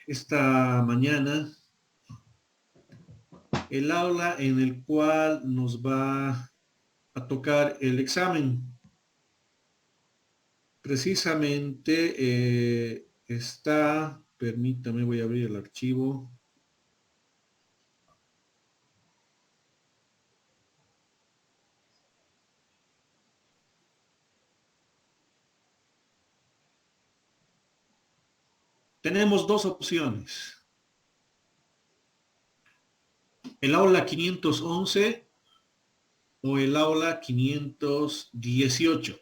esta mañana el aula en el cual nos va a tocar el examen. Precisamente está, permítame, voy a abrir el archivo. Tenemos dos opciones. El aula 511 o el aula 518.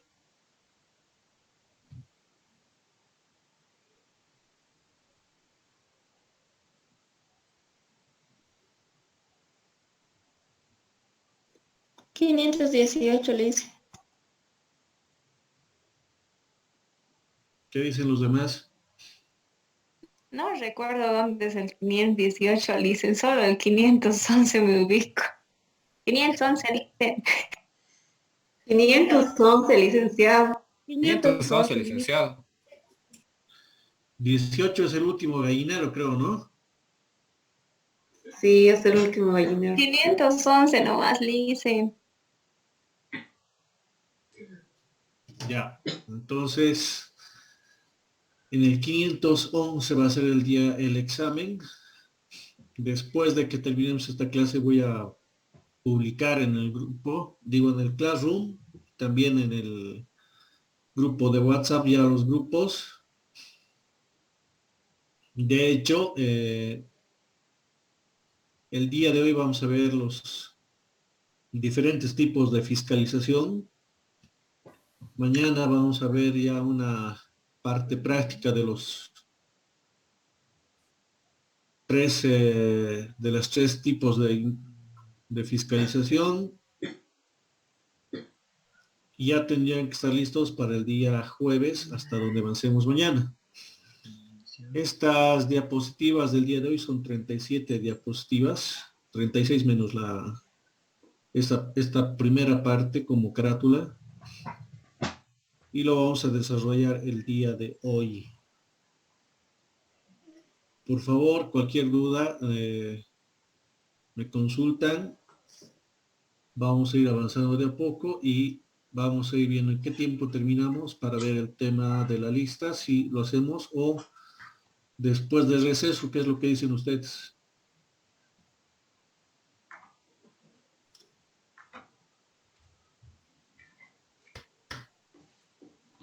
$518 le hice. ¿Qué dicen los demás? No recuerdo dónde es el 518, le hice. Solo el 511 me ubico. 511, dice. 511, licenciado. 511, 511, licenciado. 18 es el último gallinero, creo, ¿no? Sí, es el último gallinero. 511 nomás, le hice. Ya, entonces en el 511 va a ser el examen. Después de que terminemos esta clase voy a publicar en el grupo, digo en el Classroom, también en el grupo de WhatsApp, ya los grupos. De hecho, el día de hoy vamos a ver los diferentes tipos de fiscalización. Mañana vamos a ver ya una parte práctica de los de los tres tipos de fiscalización. Y ya tendrían que estar listos para el día jueves, hasta donde avancemos mañana. Estas diapositivas del día de hoy son 37 diapositivas, 36 menos esta primera parte como carátula, y lo vamos a desarrollar el día de hoy. Por favor, cualquier duda, me consultan. Vamos a ir avanzando de a poco y vamos a ir viendo en qué tiempo terminamos para ver el tema de la lista, si lo hacemos o después del receso. ¿Qué es lo que dicen ustedes?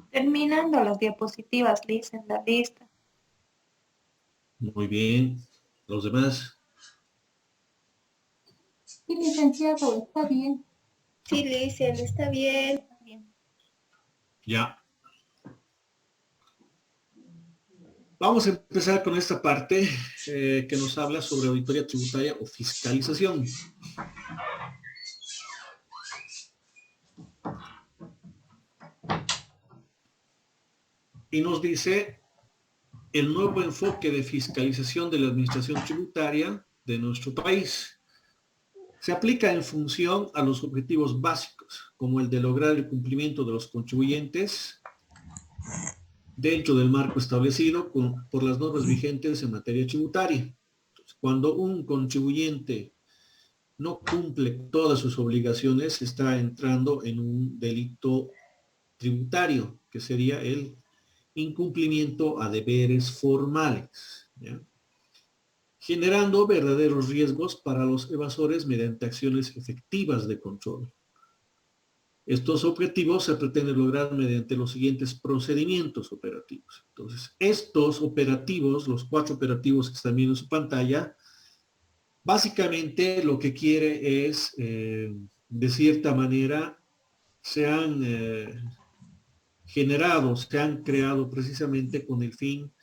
Terminando las diapositivas, le hice en la lista. Muy bien. ¿Los demás? Sí, licenciado, está bien. Sí, le hice, está bien. Ya. Vamos a empezar con esta parte que nos habla sobre auditoría tributaria o fiscalización. Y nos dice el nuevo enfoque de fiscalización de la administración tributaria de nuestro país. Se aplica en función a los objetivos básicos, como el de lograr el cumplimiento de los contribuyentes dentro del marco establecido por las normas vigentes en materia tributaria. Entonces, cuando un contribuyente no cumple todas sus obligaciones, está entrando en un delito tributario, que sería el incumplimiento a deberes formales, ¿ya? Generando verdaderos riesgos para los evasores mediante acciones efectivas de control. Estos objetivos se pretenden lograr mediante los siguientes procedimientos operativos. Entonces, estos operativos, los 4 operativos que están viendo en su pantalla, básicamente lo que quiere es, de cierta manera, se han generado, se han creado precisamente con el fin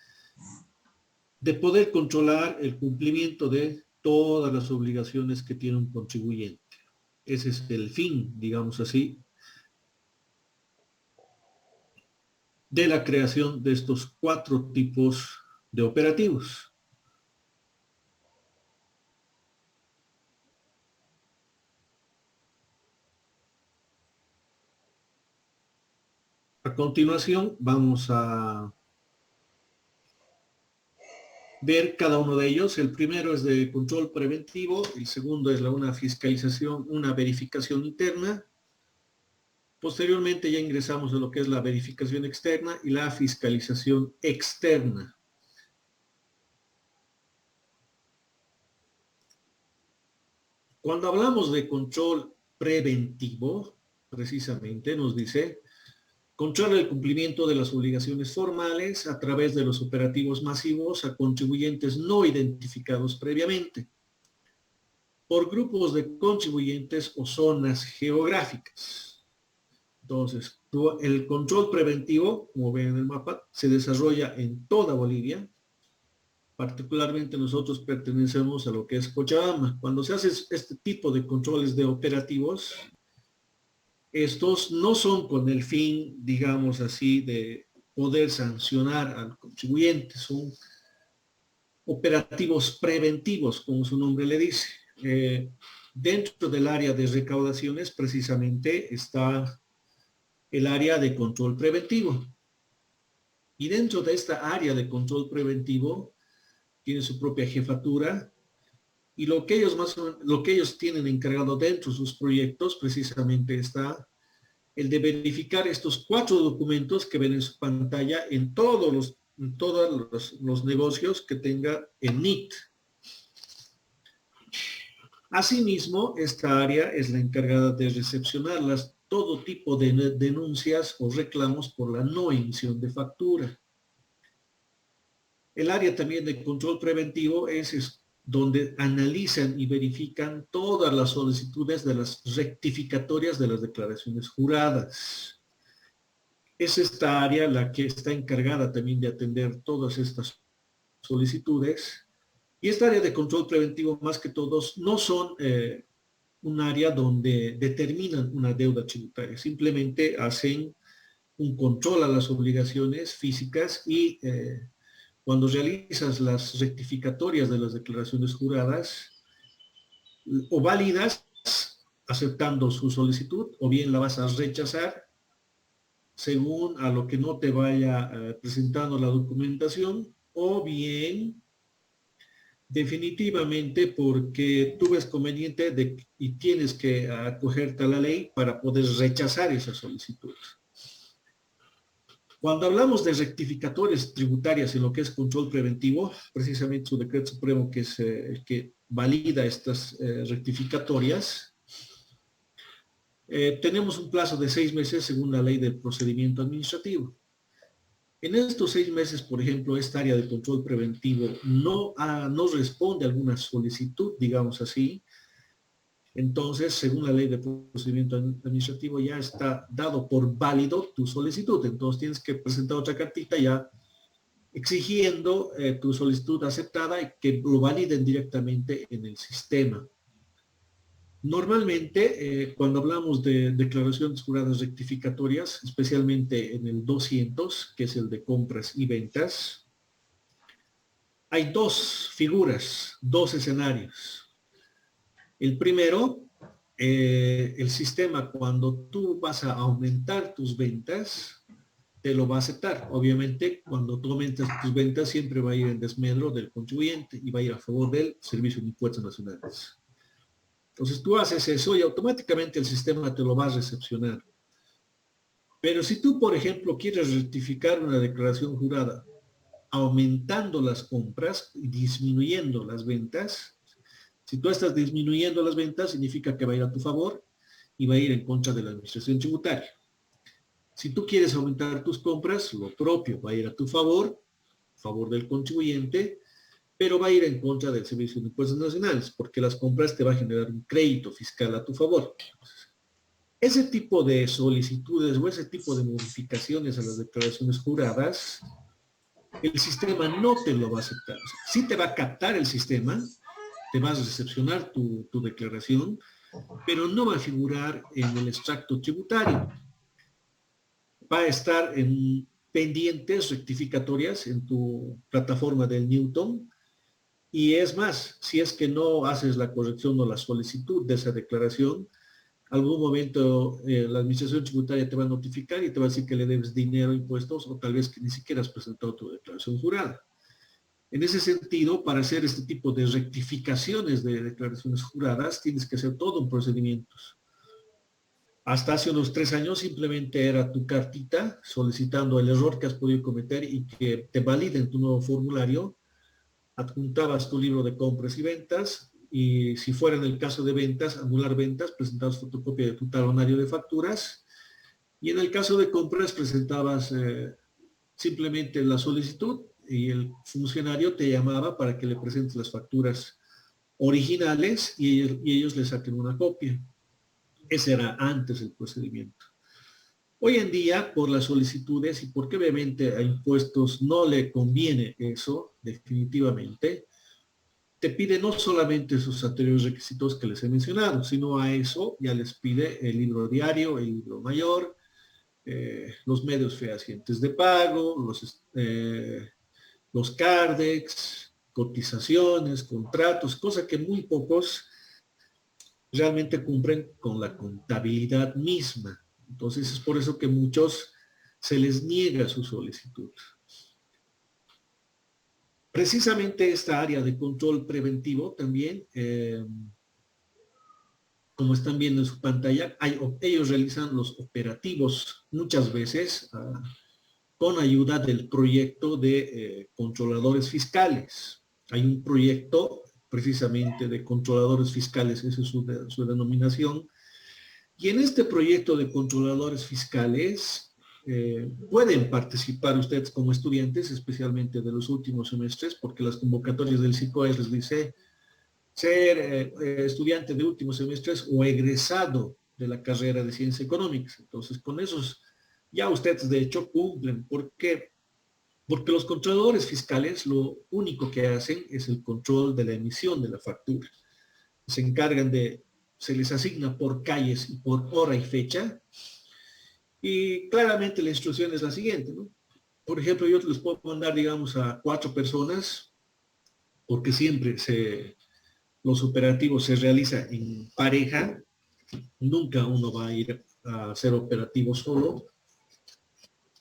de poder controlar el cumplimiento de todas las obligaciones que tiene un contribuyente. Ese es el fin, digamos así, de la creación de estos 4 tipos de operativos. A continuación vamos a ver cada uno de ellos. El primero es de control preventivo, el segundo es una fiscalización, una verificación interna. Posteriormente ya ingresamos a lo que es la verificación externa y la fiscalización externa. Cuando hablamos de control preventivo, precisamente nos dice controlar el cumplimiento de las obligaciones formales a través de los operativos masivos a contribuyentes no identificados previamente por grupos de contribuyentes o zonas geográficas. Entonces, el control preventivo, como ven en el mapa, se desarrolla en toda Bolivia. Particularmente nosotros pertenecemos a lo que es Cochabamba. Cuando se hace este tipo de controles de operativos, estos no son con el fin, digamos así, de poder sancionar al contribuyente, son operativos preventivos, como su nombre le dice. Dentro del área de recaudaciones, precisamente, está el área de control preventivo. Y dentro de esta área de control preventivo, tiene su propia jefatura, y lo que ellos tienen encargado dentro de sus proyectos precisamente está el de verificar estos 4 documentos que ven en su pantalla en todos los negocios que tenga el NIT. Asimismo, esta área es la encargada de recepcionar todo tipo de denuncias o reclamos por la no emisión de factura. El área también de control preventivo es donde analizan y verifican todas las solicitudes de las rectificatorias de las declaraciones juradas. Es esta área la que está encargada también de atender todas estas solicitudes. Y esta área de control preventivo, más que todos, no son un área donde determinan una deuda tributaria. Simplemente hacen un control a las obligaciones físicas y cuando realizas las rectificatorias de las declaraciones juradas, o válidas aceptando su solicitud, o bien la vas a rechazar según a lo que no te vaya presentando la documentación, o bien definitivamente porque tú ves conveniente y tienes que acogerte a la ley para poder rechazar esa solicitud. Cuando hablamos de rectificatorias tributarias en lo que es control preventivo, precisamente su decreto supremo que es el que valida estas rectificatorias, tenemos un plazo de 6 meses según la ley del procedimiento administrativo. En estos 6 meses, por ejemplo, esta área de control preventivo no responde a alguna solicitud, digamos así. Entonces, según la ley de procedimiento administrativo, ya está dado por válido tu solicitud. Entonces, tienes que presentar otra cartita ya exigiendo tu solicitud aceptada y que lo validen directamente en el sistema. Normalmente, cuando hablamos de declaraciones juradas rectificatorias, especialmente en el 200, que es el de compras y ventas, hay 2 figuras, 2 escenarios. El primero, el sistema, cuando tú vas a aumentar tus ventas, te lo va a aceptar. Obviamente, cuando tú aumentas tus ventas, siempre va a ir en desmedro del contribuyente y va a ir a favor del Servicio de Impuestos Nacionales. Entonces, tú haces eso y automáticamente el sistema te lo va a recepcionar. Pero si tú, por ejemplo, quieres rectificar una declaración jurada aumentando las compras y disminuyendo las ventas, si tú estás disminuyendo las ventas, significa que va a ir a tu favor y va a ir en contra de la administración tributaria. Si tú quieres aumentar tus compras, lo propio va a ir a tu favor del contribuyente, pero va a ir en contra del Servicio de Impuestos Nacionales, porque las compras te va a generar un crédito fiscal a tu favor. Ese tipo de solicitudes o ese tipo de modificaciones a las declaraciones juradas, el sistema no te lo va a aceptar. O sea, sí te va a captar el sistema, te vas a recepcionar tu declaración, pero no va a figurar en el extracto tributario. Va a estar en pendientes rectificatorias en tu plataforma del Newton, y es más, si es que no haces la corrección o la solicitud de esa declaración, algún momento la administración tributaria te va a notificar y te va a decir que le debes dinero, impuestos, o tal vez que ni siquiera has presentado tu declaración jurada. En ese sentido, para hacer este tipo de rectificaciones de declaraciones juradas, tienes que hacer todo un procedimiento. Hasta hace unos 3 años simplemente era tu cartita solicitando el error que has podido cometer y que te validen tu nuevo formulario. Adjuntabas tu libro de compras y ventas y si fuera en el caso de ventas, anular ventas, presentabas fotocopia de tu talonario de facturas y en el caso de compras presentabas simplemente la solicitud y el funcionario te llamaba para que le presentes las facturas originales y ellos le saquen una copia. Ese era antes el procedimiento. Hoy en día, por las solicitudes y porque obviamente a impuestos no le conviene eso, definitivamente, te pide no solamente esos anteriores requisitos que les he mencionado, sino a eso ya les pide el libro diario, el libro mayor, los medios fehacientes de pago, los CARDEX, cotizaciones, contratos, cosa que muy pocos realmente cumplen con la contabilidad misma. Entonces es por eso que muchos se les niega su solicitud. Precisamente esta área de control preventivo también, como están viendo en su pantalla, ellos realizan los operativos muchas veces con ayuda del proyecto de controladores fiscales. Hay un proyecto precisamente de controladores fiscales, esa es su denominación. Y en este proyecto de controladores fiscales pueden participar ustedes como estudiantes, especialmente de los últimos semestres, porque las convocatorias del SICOES les dice ser estudiante de últimos semestres o egresado de la carrera de Ciencias Económicas. Entonces, con esos ya ustedes de hecho cumplen. ¿Por qué? Porque los controladores fiscales lo único que hacen es el control de la emisión de la factura. Se encargan se les asigna por calles y por hora y fecha. Y claramente la instrucción es la siguiente, ¿no? Por ejemplo, yo les puedo mandar, digamos, a 4 personas, porque siempre los operativos se realizan en pareja. Nunca uno va a ir a hacer operativo solo,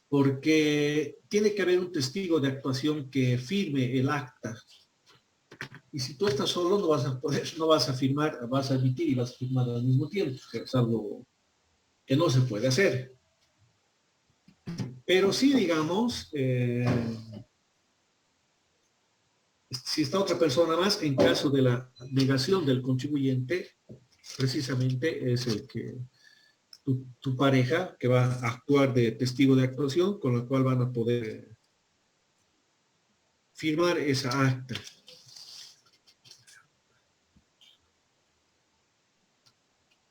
porque tiene que haber un testigo de actuación que firme el acta. Y si tú estás solo, no vas a poder, no vas a firmar, vas a emitir y vas a firmar al mismo tiempo, que es algo que no se puede hacer. Pero sí, digamos, si está otra persona más, en caso de la negación del contribuyente, precisamente es el que tu pareja que va a actuar de testigo de actuación, con la cual van a poder firmar esa acta.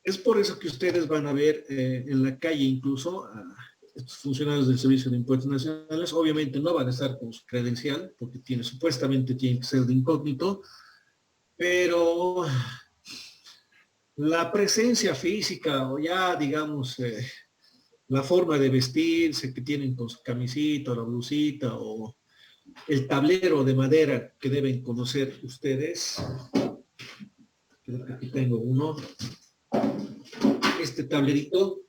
Es por eso que ustedes van a ver en la calle incluso a estos funcionarios del Servicio de Impuestos Nacionales. Obviamente no van a estar con su credencial, porque supuestamente tienen que ser de incógnito, pero la presencia física o ya, digamos, la forma de vestirse que tienen con su camisita, la blusita o el tablero de madera que deben conocer ustedes. Creo que aquí tengo uno. Este tablerito.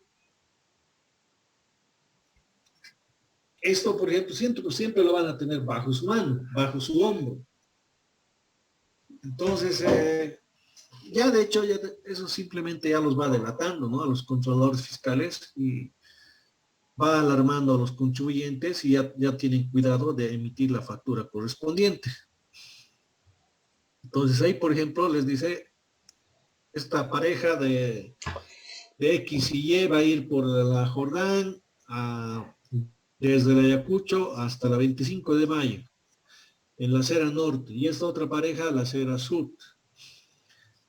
Esto, por ejemplo, siempre lo van a tener bajo su mano, bajo su hombro. Entonces, ya de hecho, eso simplemente ya los va delatando, ¿no? A los controladores fiscales y va alarmando a los contribuyentes y ya tienen cuidado de emitir la factura correspondiente. Entonces ahí, por ejemplo, les dice, esta pareja de X y Y va a ir por la Jordán desde el Ayacucho hasta la 25 de mayo, en la acera norte, y esta otra pareja, la acera sur.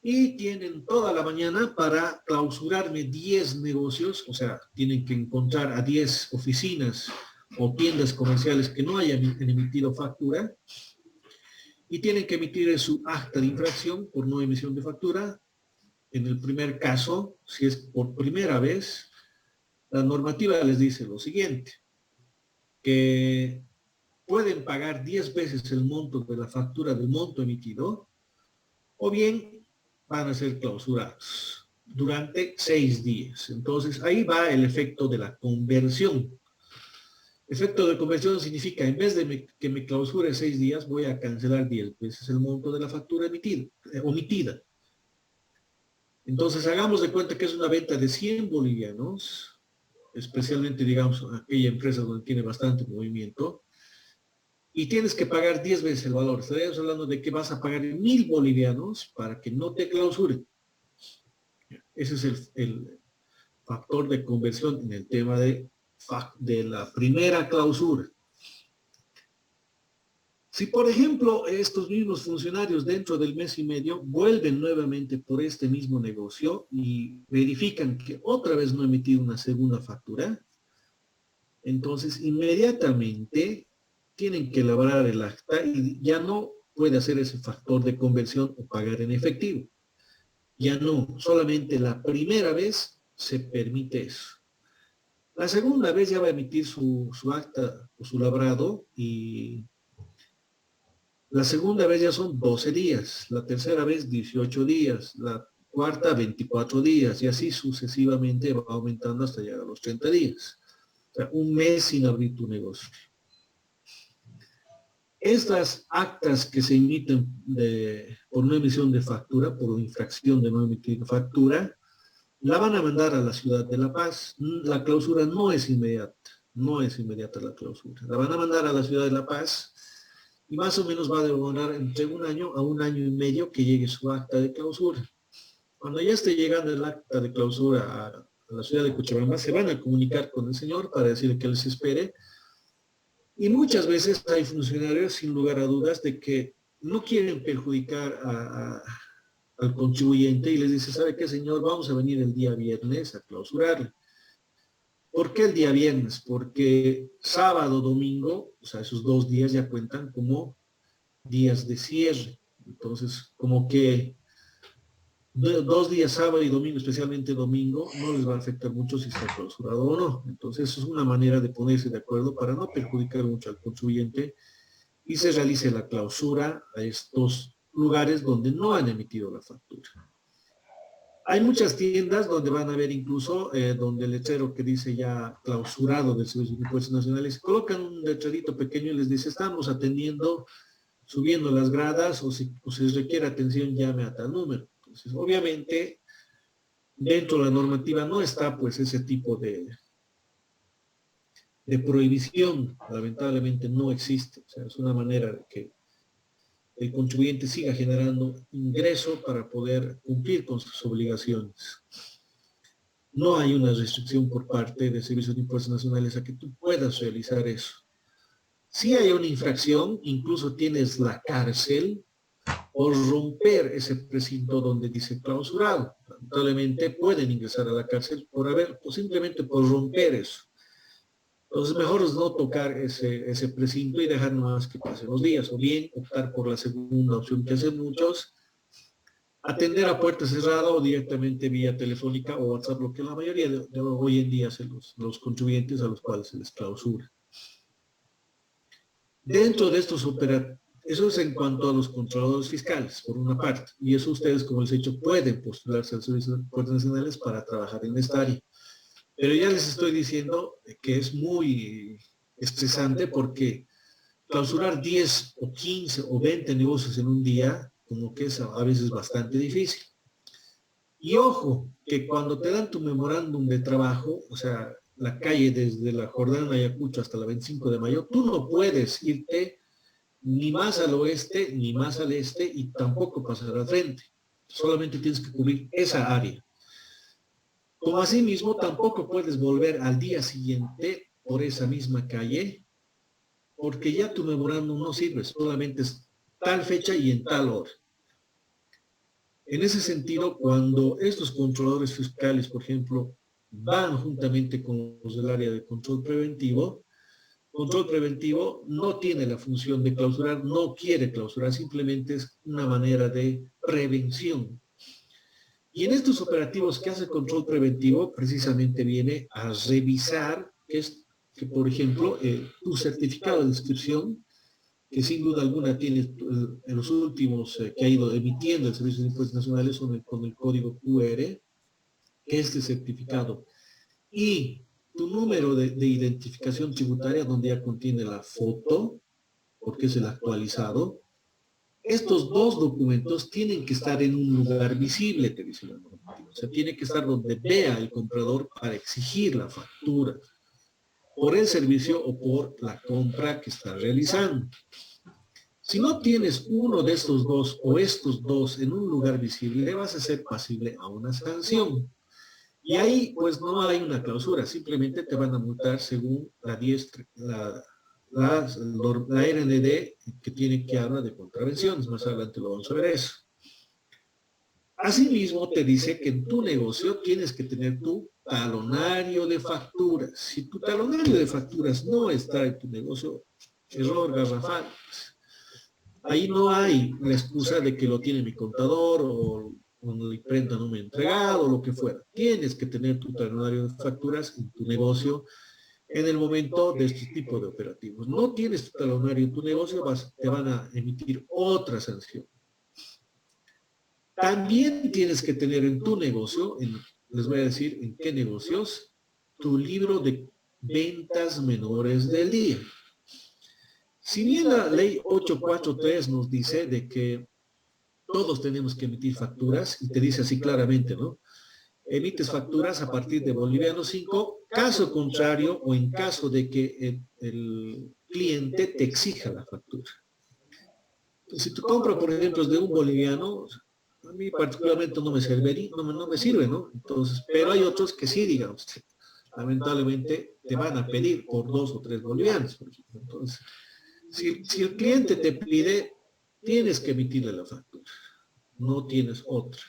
Y tienen toda la mañana para clausurarme 10 negocios, o sea, tienen que encontrar a 10 oficinas o tiendas comerciales que no hayan emitido factura y tienen que emitir su acta de infracción por no emisión de factura. En el primer caso, si es por primera vez, la normativa les dice lo siguiente, que pueden pagar 10 veces el monto de la factura del monto emitido o bien van a ser clausurados durante 6 días. Entonces, ahí va el efecto de la conversión. Efecto de conversión significa, en vez de que me clausure 6 días, voy a cancelar 10. Ese es el monto de la factura omitida. Entonces, hagamos de cuenta que es una venta de 100 bolivianos, especialmente, digamos, aquella empresa donde tiene bastante movimiento, y tienes que pagar 10 veces el valor. Estaríamos hablando de que vas a pagar 1.000 bolivianos para que no te clausuren. Ese es el factor de conversión en el tema de la primera clausura. Si, por ejemplo, estos mismos funcionarios dentro del mes y medio vuelven nuevamente por este mismo negocio y verifican que otra vez no he emitido una segunda factura, entonces inmediatamente tienen que elaborar el acta y ya no puede hacer ese factor de conversión o pagar en efectivo. Ya no, solamente la primera vez se permite eso. La segunda vez ya va a emitir su acta o su labrado y la segunda vez ya son 12 días, la tercera vez 18 días, la cuarta 24 días y así sucesivamente va aumentando hasta llegar a los 30 días. O sea, un mes sin abrir tu negocio. Estas actas que se emiten por no emisión de factura, por infracción de no emitir factura, la van a mandar a la ciudad de La Paz. La clausura no es inmediata, no es inmediata la clausura. La van a mandar a la ciudad de La Paz y más o menos va a demorar entre 1 año a 1 año y medio que llegue su acta de clausura. Cuando ya esté llegando el acta de clausura a la ciudad de Cochabamba, se van a comunicar con el señor para decirle que les espere. Y muchas veces hay funcionarios, sin lugar a dudas, de que no quieren perjudicar al contribuyente y les dice, ¿sabe qué, señor? Vamos a venir el día viernes a clausurar. ¿Por qué el día viernes? Porque sábado, domingo, o sea, esos 2 días ya cuentan como días de cierre. Entonces, como que 2 días, sábado y domingo, especialmente domingo, no les va a afectar mucho si está clausurado o no. Entonces, eso es una manera de ponerse de acuerdo para no perjudicar mucho al contribuyente y se realice la clausura a estos lugares donde no han emitido la factura. Hay muchas tiendas donde van a ver incluso donde el letrero que dice ya clausurado del Servicio de Impuestos Nacionales, colocan un letrerito pequeño y les dice, estamos atendiendo, subiendo las gradas o si requiere atención, llame a tal número. Entonces, obviamente, dentro de la normativa no está pues ese tipo de prohibición, lamentablemente no existe. O sea, es una manera de que el contribuyente siga generando ingreso para poder cumplir con sus obligaciones. No hay una restricción por parte del Servicio de Impuestos Nacionales a que tú puedas realizar eso. Si hay una infracción, incluso tienes la cárcel por romper ese precinto donde dice clausurado. Lamentablemente pueden ingresar a la cárcel por simplemente por romper eso. Entonces, mejor es no tocar ese precinto y dejar nomás que pasen los días, o bien optar por la segunda opción que hacen muchos, atender a puerta cerrada o directamente vía telefónica o WhatsApp, lo que la mayoría de hoy en día hacen los contribuyentes a los cuales se les clausura. Dentro de estos operativos, eso es en cuanto a los controladores fiscales, por una parte, y eso ustedes, como les he dicho, pueden postularse al Servicio de Impuestos Nacionales para trabajar en esta área. Pero ya les estoy diciendo que es muy estresante porque clausurar 10 o 15 o 20 negocios en un día, como que es a veces bastante difícil. Y ojo, que cuando te dan tu memorándum de trabajo, o sea, la calle desde la Jordana Ayacucho hasta la 25 de mayo, tú no puedes irte ni más al oeste, ni más al este, y tampoco pasar al frente. Solamente tienes que cubrir esa área. Como asimismo, tampoco puedes volver al día siguiente por esa misma calle, porque ya tu memorándum no sirve, solamente es tal fecha y en tal hora. En ese sentido, cuando estos controladores fiscales, por ejemplo, van juntamente con los del área de control preventivo no tiene la función de clausurar, no quiere clausurar, simplemente es una manera de prevención. Y en estos operativos que hace control preventivo, precisamente viene a revisar que por ejemplo, tu certificado de inscripción, que sin duda alguna tiene en los últimos que ha ido emitiendo el Servicio de Impuestos Nacionales con el código QR, este certificado y tu número de identificación tributaria, donde ya contiene la foto, porque es el actualizado. Estos dos documentos tienen que estar en un lugar visible, te dice la normativa. O sea, tiene que estar donde vea el comprador para exigir la factura por el servicio o por la compra que está realizando. Si no tienes uno de estos dos o estos dos en un lugar visible, vas a ser pasible a una sanción. Y ahí, pues, no hay una clausura, simplemente te van a multar según la RND que tiene que hablar de contravenciones. Más adelante lo vamos a ver eso. Asimismo, te dice que en tu negocio tienes que tener tu talonario de facturas. Si tu talonario de facturas no está en tu negocio, error garrafal. Ahí no hay la excusa de que lo tiene mi contador o cuando la imprenta no me ha entregado o lo que fuera. Tienes que tener tu talonario de facturas en tu negocio en el momento de este tipo de operativos. No tienes tu talonario en tu negocio, te van a emitir otra sanción. También tienes que tener en tu negocio, les voy a decir en qué negocios, tu libro de ventas menores del día. Si bien la ley 843 nos dice de que todos tenemos que emitir facturas, y te dice así claramente, ¿no? Emites facturas a partir de boliviano 5, caso contrario o en caso de que el cliente te exija la factura. Si tu compra, por ejemplo, es de un boliviano, a mí particularmente no me serviría, no me sirve, ¿no? Entonces, pero hay otros que sí, digamos, lamentablemente te van a pedir por 2 o 3 bolivianos, por ejemplo. Entonces, si el cliente te pide, tienes que emitirle la factura, no tienes otra.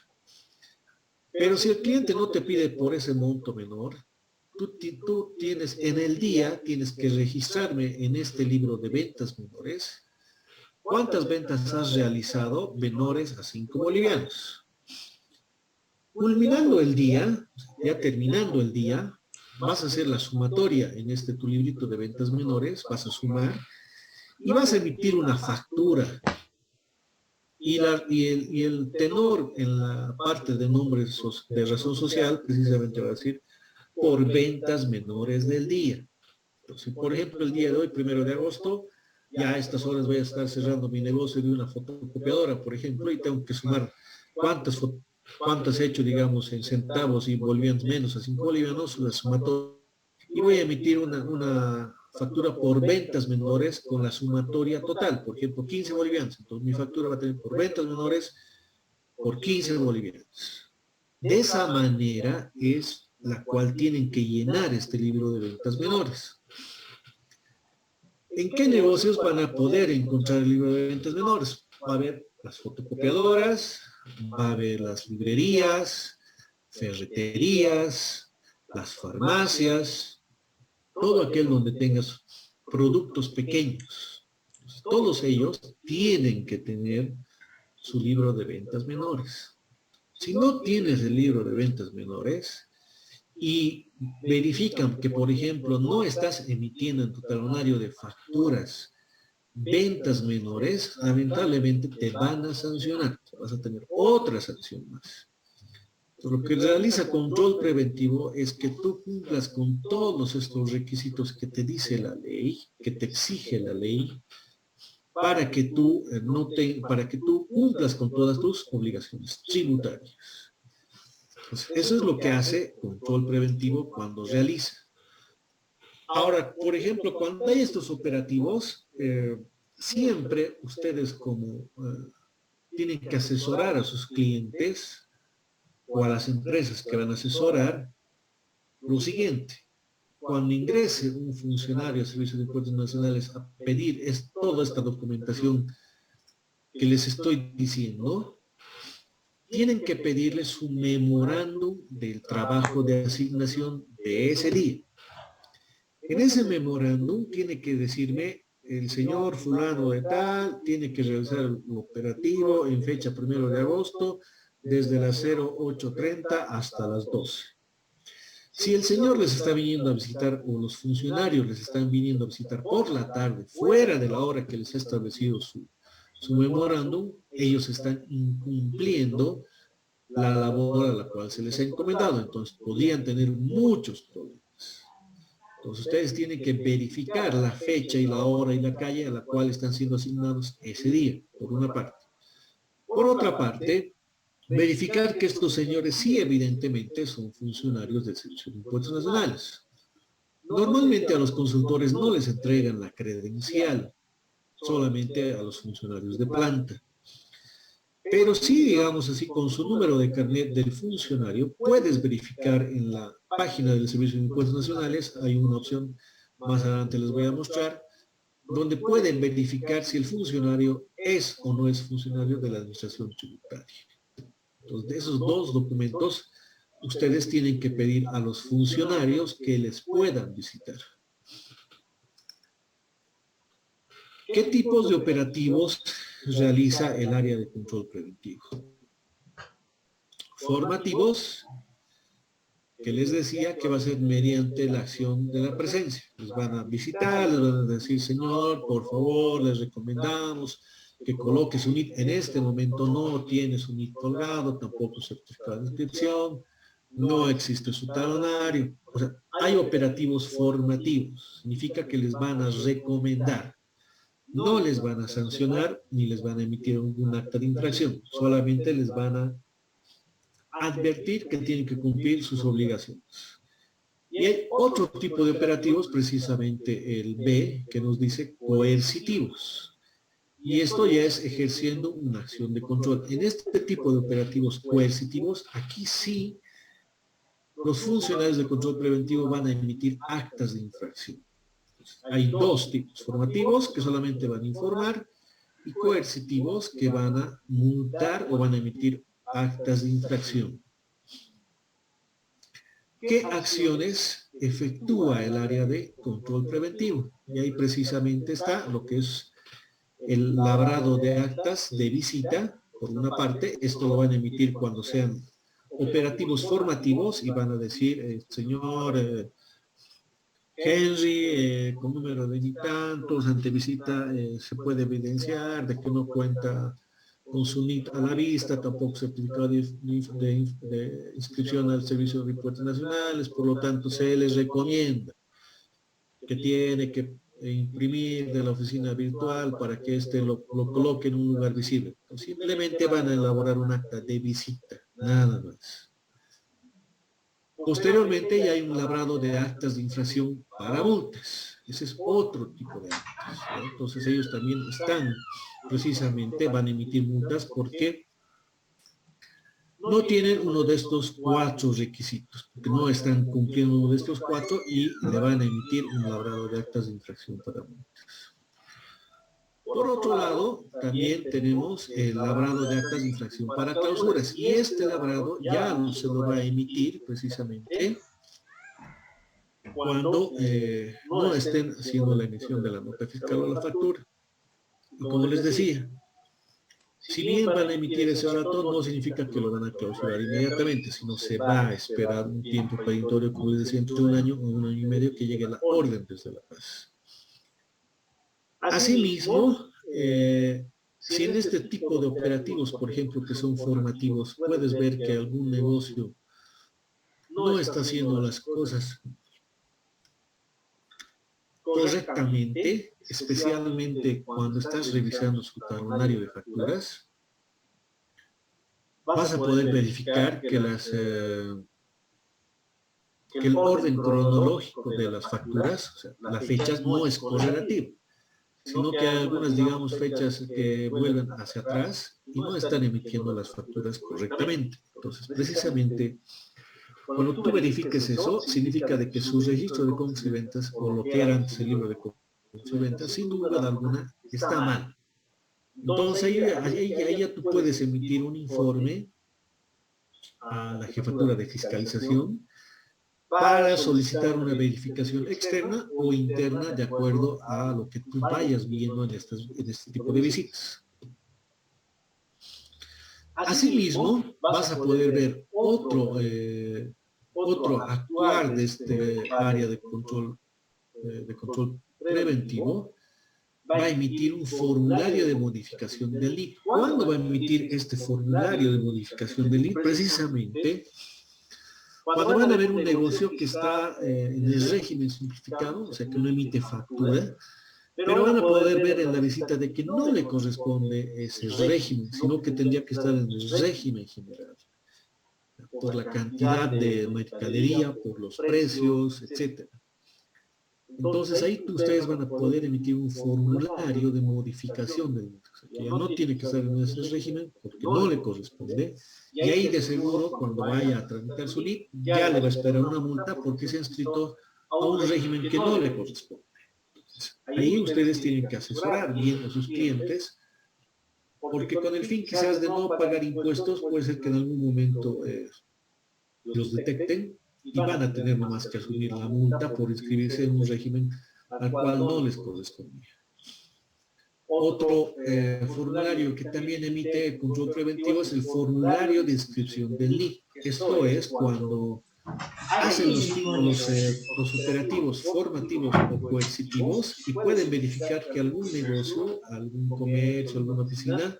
Pero si el cliente no te pide por ese monto menor, tú tienes en el día, tienes que registrarme en este libro de ventas menores. ¿Cuántas ventas has realizado menores a 5 bolivianos? Culminando el día, ya terminando el día, vas a hacer la sumatoria en este tu librito de ventas menores, vas a sumar y vas a emitir una factura. Y el tenor en la parte de nombres de razón social, precisamente va a decir, por ventas menores del día. Entonces, por ejemplo, el día de hoy, 1 de agosto, ya a estas horas voy a estar cerrando mi negocio de una fotocopiadora, por ejemplo, y tengo que sumar cuántas he hecho, digamos, en centavos y bolivianos menos a 5 bolivianos, las sumato y voy a emitir una factura por ventas menores con la sumatoria total, por ejemplo, 15 bolivianos. Entonces, mi factura va a tener por ventas menores por 15 bolivianos. De esa manera es la cual tienen que llenar este libro de ventas menores. ¿En qué negocios van a poder encontrar el libro de ventas menores? Va a haber las fotocopiadoras, va a haber las librerías, ferreterías, las farmacias, todo aquel donde tengas productos pequeños. Todos ellos tienen que tener su libro de ventas menores. Si no tienes el libro de ventas menores y verifican que, por ejemplo, no estás emitiendo en tu talonario de facturas ventas menores, lamentablemente te van a sancionar. Vas a tener otra sanción más. Lo que realiza control preventivo es que tú cumplas con todos estos requisitos que te dice la ley, que te exige la ley, para que tú cumplas con todas tus obligaciones tributarias. Pues eso es lo que hace control preventivo cuando realiza. Ahora, por ejemplo, cuando hay estos operativos, siempre ustedes tienen que asesorar a sus clientes o a las empresas que van a asesorar lo siguiente. Cuando ingrese un funcionario al Servicio de Impuestos Nacionales a pedir toda esta documentación que les estoy diciendo, tienen que pedirle su memorándum del trabajo de asignación de ese día. En ese memorándum tiene que decirme el señor fulano de tal, tiene que realizar el operativo en fecha 1 de agosto, desde las 08:30 hasta las 12. Si el señor les está viniendo a visitar o los funcionarios les están viniendo a visitar por la tarde, fuera de la hora que les ha establecido su memorándum, ellos están incumpliendo la labor a la cual se les ha encomendado. Entonces podrían tener muchos problemas. Entonces ustedes tienen que verificar la fecha y la hora y la calle a la cual están siendo asignados ese día, por una parte. Por otra parte, verificar que estos señores sí evidentemente son funcionarios del Servicio de Impuestos Nacionales. Normalmente a los consultores no les entregan la credencial, solamente a los funcionarios de planta. Pero sí, digamos así, con su número de carnet del funcionario, puedes verificar en la página del Servicio de Impuestos Nacionales, hay una opción, más adelante les voy a mostrar, donde pueden verificar si el funcionario es o no es funcionario de la administración tributaria. Entonces, de esos dos documentos, ustedes tienen que pedir a los funcionarios que les puedan visitar. ¿Qué tipos de operativos realiza el área de control preventivo? Formativos, que les decía que va a ser mediante la acción de la presencia. Les van a visitar, les van a decir, señor, por favor, les recomendamos que coloque su NIT. En este momento no tiene su NIT colgado, tampoco certificado de inscripción, no existe su talonario. O sea, hay operativos formativos. Significa que les van a recomendar. No les van a sancionar ni les van a emitir un acta de infracción. Solamente les van a advertir que tienen que cumplir sus obligaciones. Y hay otro tipo de operativos, precisamente el B, que nos dice coercitivos. Y esto ya es ejerciendo una acción de control. En este tipo de operativos coercitivos, aquí sí, los funcionarios de control preventivo van a emitir actas de infracción. Hay dos tipos, formativos, que solamente van a informar, y coercitivos, que van a multar o van a emitir actas de infracción. ¿Qué acciones efectúa el área de control preventivo? Y ahí precisamente está lo que es el labrado de actas de visita, por una parte. Esto lo van a emitir cuando sean operativos formativos y van a decir, señor Henry, con número de ni tantos, ante visita se puede evidenciar de que no cuenta con su NIT a la vista, tampoco certificado de inscripción al Servicio de Impuestos Nacionales, por lo tanto se les recomienda que tiene que imprimir de la oficina virtual para que éste lo coloque en un lugar visible. O simplemente van a elaborar un acta de visita, nada más. Posteriormente ya hay un labrado de actas de infracción para multas. Ese es otro tipo de actas, ¿no? Entonces ellos también están, precisamente, van a emitir multas porque no tienen uno de estos cuatro requisitos, porque no están cumpliendo uno de estos cuatro y le van a emitir un labrado de actas de infracción para multas. Por otro lado, también tenemos el labrado de actas de infracción para clausuras, y este labrado ya no se lo va a emitir precisamente cuando no estén haciendo la emisión de la nota fiscal o la factura. Y como les decía, si bien van a emitir ese dato, no significa que lo van a clausurar inmediatamente, sino se va a esperar un tiempo peritorio, como les decía, entre un año o un año y medio, que llegue la orden desde La Paz. Asimismo, si en este tipo de operativos, por ejemplo, que son formativos, puedes ver que algún negocio no está haciendo las cosas correctamente, especialmente cuando estás revisando su talonario de facturas, vas a poder verificar que el orden cronológico de las facturas, o sea, las fechas, no es correlativo, sino que hay algunas, digamos, fechas que vuelven hacia atrás y no están emitiendo las facturas correctamente. Entonces, precisamente, cuando tú verifiques eso, significa de que su registro de compras y ventas, o lo que era antes el libro de compras y ventas, sin duda alguna, está mal. Entonces, ahí ya tú puedes emitir un informe a la jefatura de fiscalización para solicitar una verificación externa o interna de acuerdo a lo que tú vayas viendo en este tipo de visitas. Asimismo, vas a poder ver otro actuar de este área de control preventivo. Va a emitir un formulario de modificación del NIT. ¿Cuándo va a emitir este formulario de modificación del NIT? Precisamente Cuando van a ver un negocio que está en el régimen simplificado, o sea, que no emite factura, pero van a poder ver en la visita de que no le corresponde ese régimen, sino que tendría que estar en el régimen general, por la cantidad de mercadería, por los precios, etcétera. Entonces ahí ustedes van a poder emitir un formulario de modificación del mismo, o sea, que ya no tiene que estar en ese régimen porque no le corresponde, y ahí de seguro cuando vaya a tramitar su LIP ya le va a esperar una multa porque se ha inscrito a un régimen que no le corresponde. Entonces, ahí ustedes tienen que asesorar bien a sus clientes, porque con el fin quizás de no pagar impuestos puede ser que en algún momento los detecten y van a tener nomás que asumir la multa por inscribirse en un régimen al cual no les correspondía. Otro formulario que también emite el control preventivo es el formulario de inscripción del NIC. Esto es cuando hacen los operativos formativos o coercitivos y pueden verificar que algún negocio, algún comercio, alguna oficina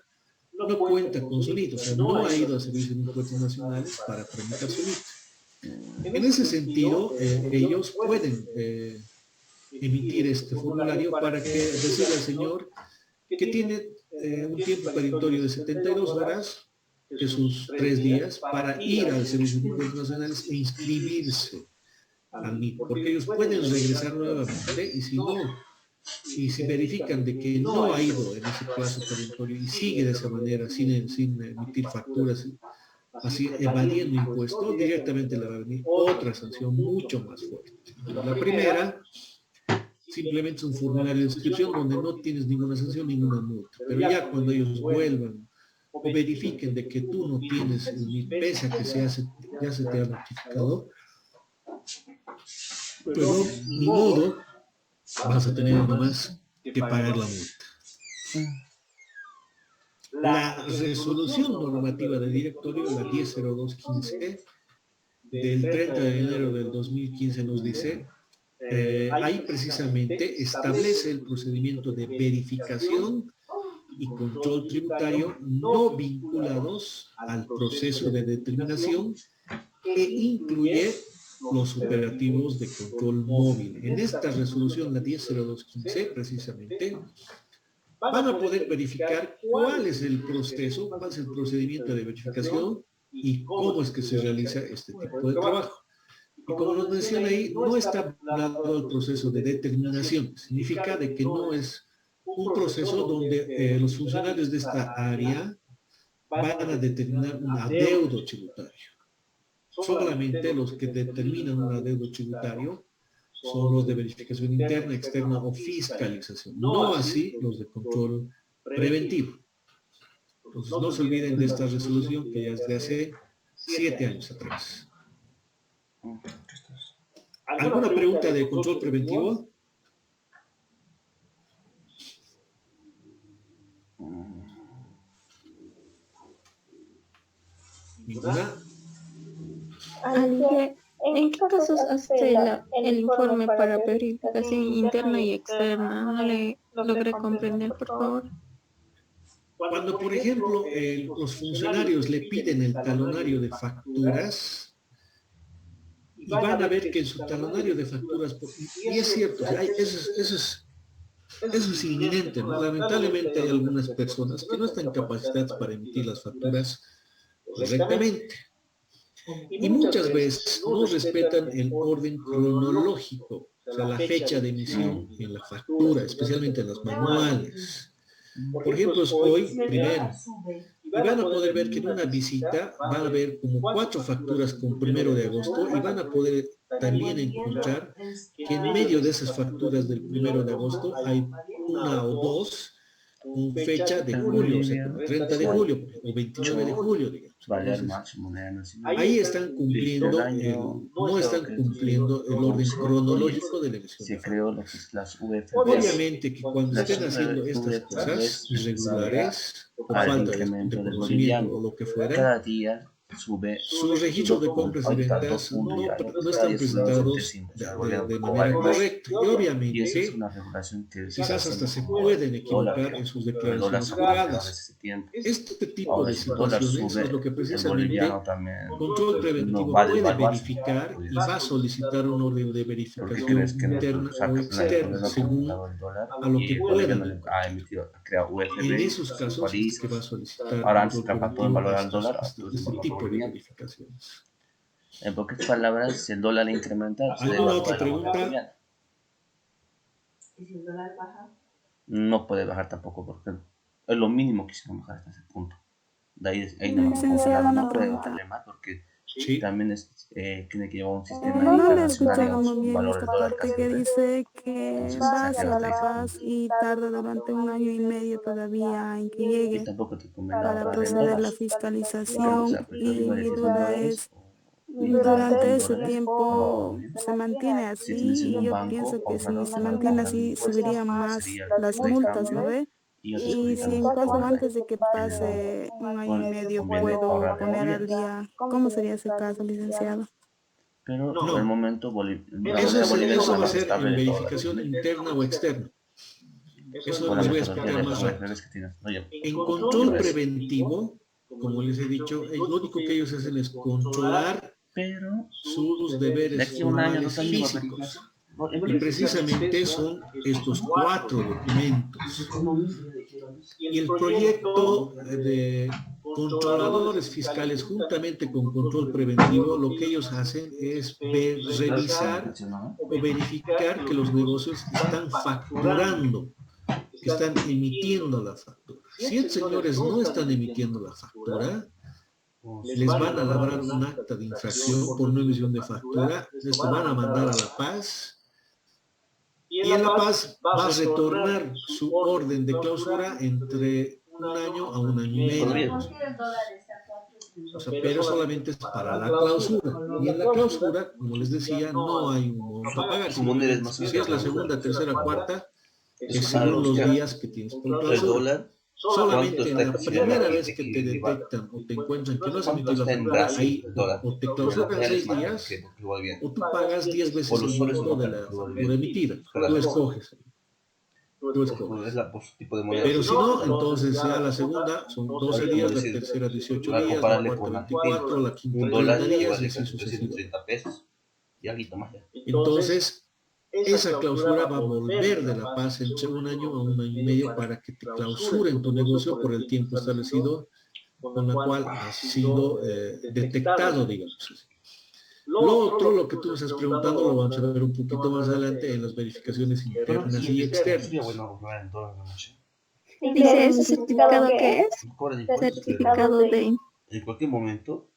no cuenta con su NIT, o sea, no ha ido a servicios de impuestos nacionales para tramitar su NIT. En ese sentido, ellos pueden emitir este formulario para que decirle al señor que tiene un tiempo perentorio de 72 horas, de sus 3 días, para ir al Servicio de Impuestos Nacionales e inscribirse al NIT, porque ellos pueden regresar nuevamente y si no, y si verifican de que no ha ido en ese plazo perentorio y sigue de esa manera, sin emitir facturas, así evadiendo impuestos, directamente le va a venir otra sanción mucho más fuerte. La primera, simplemente es un formulario de inscripción donde no tienes ninguna sanción, ninguna multa. Pero ya cuando ellos vuelvan o verifiquen de que tú no tienes ni pese a que ya se te ha notificado, pero ni modo, vas a tener nomás que pagar la multa. La resolución normativa del directorio, la 100215, del 30 de enero del 2015 nos dice, ahí precisamente establece el procedimiento de verificación y control tributario no vinculados al proceso de determinación que incluye los operativos de control móvil. En esta resolución, la 100215, precisamente, van a poder verificar cuál es el proceso, cuál es el procedimiento de verificación y cómo es que se realiza este tipo de trabajo. Y como nos menciona ahí, no está hablado el proceso de determinación. Significa de que no es un proceso donde los funcionarios de esta área van a determinar un adeudo tributario. Solamente los que determinan un adeudo tributario son los de verificación interna, externa o fiscalización. No así los de control preventivo. Entonces no se olviden de esta resolución que ya es de hace 7 años atrás. ¿Alguna pregunta de control preventivo? ¿Ninguna? ¿En qué casos hace el informe para verificación interna y externa? No le logré comprender, por favor. Cuando, por ejemplo, los funcionarios le piden el talonario de facturas y van a ver que en su talonario de facturas, y es cierto, eso es inminente, ¿no? Lamentablemente hay algunas personas que no están capacitadas para emitir las facturas correctamente. Y muchas veces no respetan el orden cronológico, o sea, la fecha de emisión en la factura, especialmente en las manuales. Por ejemplo, es hoy, primero, y van a poder ver que en una visita van a ver como 4 facturas con 1 de agosto y van a poder también encontrar que en medio de esas facturas del 1 de agosto hay una o dos con fecha de julio, o sea, como 30 de julio o 29 de julio, digamos. Entonces, ahí están cumpliendo, no están cumpliendo el orden cronológico de la emisión. Obviamente que cuando estén haciendo estas cosas irregulares, por falta de conocimiento o lo que fuera, sube, Sus registros de compras y ventas no están presentados de manera correcta. Y y eso es obviamente, una regulación que quizás hasta se pueden equivocar en sus el dólar declaraciones se ajusta desde juradas. ese tiempo. Este tipo Ahora, de si el dólar situaciones sube, es lo que el precisamente boliviano también control no preventivo va a puede devaluarse. verificar y va a solicitar un orden de ¿Por qué verificación crees que interna o el externa gobierno ha según comprado el dólar a lo y que el pueda boliviano encontrar? ha emitido, ha creado UFB, En esos casos es que va a guarizas? solicitar Ahora antes control capaz pueden preventivo valorar el dólar, este entonces el tipo de boliviano. verificaciones. En pocas palabras, si el dólar incrementa, se ¿Alguna devalúa otra la moneda pregunta? boliviana. ¿Y si el dólar baja? No puede bajar tampoco porque es lo mínimo que hicieron bajar hasta ese punto. De ahí no Licenciado, una no puede pregunta. bajarle más porque Sí. también tiene que llevar un sistema No le he internacional, escuchado digamos, muy bien valor esta el dólar parte casi que de dice que entonces va se queda hacia hasta La ese Paz punto. y tarda durante 1 año y medio todavía en que Y llegue tampoco te conviene para ahorrar en proceder la dólares. Porque, o fiscalización. sea, pues, yo Y igual mi es duda $10,000 es, y durante en ese dólares, tiempo no. se mantiene Si tienes en así, y un yo banco, pienso que si cómpralo, se no le mantiene cobrarán así impuestos, subirían más sería las tipo de multas, ¿no cambio ve? y yo te Y si subiría en caso dólares. antes de que pase 1 año y medio puedo Ahorrar el poner al gobierno. día, ¿cómo sería ese caso, licenciado? Pero por el No, momento la eso, moneda boliviana es eso la va a más ser estable en de toda verificación Latinoamérica. interna o externa. Eso Con la les voy a metodología explicar de más las rato. UFBs que tienes. Oye, En control pues, preventivo, como les he dicho, lo único que ellos hacen es controlar pero sus de deberes aquí a un año, formales 2 años va a físicos. verificar. Y precisamente son estos 4 documentos. Y el proyecto de controladores fiscales juntamente con control preventivo, lo que ellos hacen es revisar o verificar que los negocios están facturando, que están emitiendo la factura. Si estos señores no están emitiendo la factura, les van a labrar un acta de infracción por no emisión de factura, esto van a mandar a La Paz, y en La Paz va a retornar su orden de clausura entre 1 año a 1 año y medio. O sea, pero solamente es para la clausura. Y en la clausura, como les decía, no hay un monto a pagar. Si es la segunda, tercera, cuarta, es según los días que tienes por clausura. Solamente en la primera vez que te detectan o te encuentran que no has emitido la factura, ahí o te clausuran 6 días o tú pagas 10 veces el monto de la factura emitida. Tú escoges. Tú escoges. Pero si no, entonces ya la segunda son 12 días, la tercera 18 días, la cuarta 24, la quinta 30 días y así sucesivamente. Entonces, esa clausura va a volver de La Paz entre 1 año a 1 año y medio para que te clausuren tu negocio por el tiempo establecido con la cual has sido detectado, digamos. Lo otro, lo que tú me estás preguntando, lo vamos a ver un poquito más adelante en las verificaciones internas y externas. Dice, ¿ese certificado qué es? Certificado de... En cualquier momento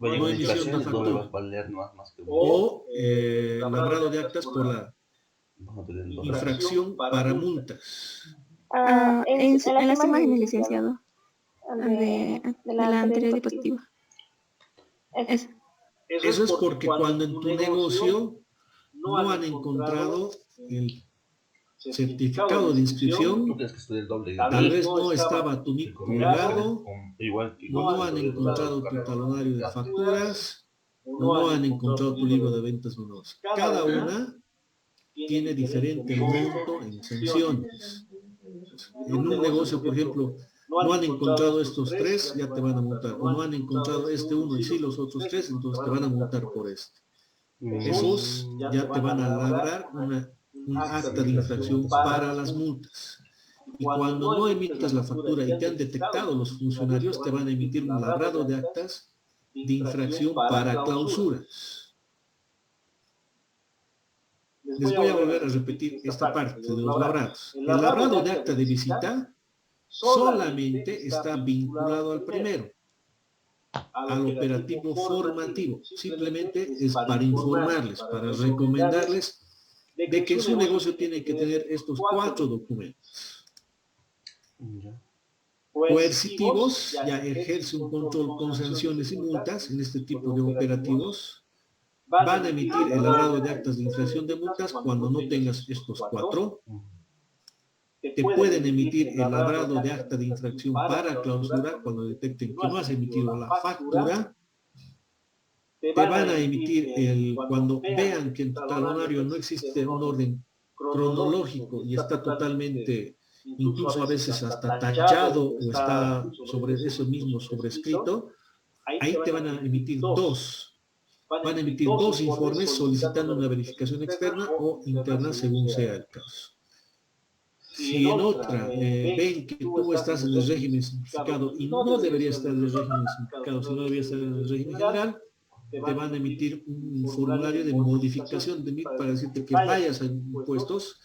va a No llegar emisión de inflación, el dólar va a factura. valer más que O labrado de actas por la infracción para multas. En las imágenes, licenciado, de la anterior diapositiva. Eso es porque cuando en tu negocio no han encontrado el certificado de inscripción, tal vez no estaba tu NIC colgado, no han encontrado tu talonario de facturas, no han encontrado tu libro de ventas menores. Cada una tiene diferente monto en sanciones. En un negocio, por ejemplo, no han encontrado estos 3, ya te van a multar. O no han encontrado este uno y sí los otros 3, entonces te van a multar por este. Esos ya te van a labrar un acta de infracción para las multas. Y cuando no emitas la factura y te han detectado los funcionarios, te van a emitir un labrado de actas de infracción para clausuras. Les voy a volver a repetir esta parte de los labrados. El labrado de acta de visita solamente está vinculado al primero, al operativo formativo. Simplemente es para informarles, para recomendarles de que su negocio tiene que tener estos 4 documentos. Coercitivos, ya ejerce un control con sanciones y multas en este tipo de operativos. Van a emitir el labrado de actas de infracción de multas cuando no tengas estos 4. te pueden emitir el labrado de acta de infracción para clausura cuando detecten que no has emitido la factura. Te van a emitir cuando vean que en tu talonario no existe un orden cronológico y está totalmente, incluso a veces hasta tachado o está sobre eso mismo sobrescrito, ahí te van a emitir dos. Van a emitir dos informes solicitando una verificación externa o interna según sea el caso. Si en otra ven que tú estás en el régimen simplificado y no deberías estar en el régimen simplificado, sino deberías estar en el régimen general, te van a emitir un formulario de modificación de MIT para decirte que vayas a impuestos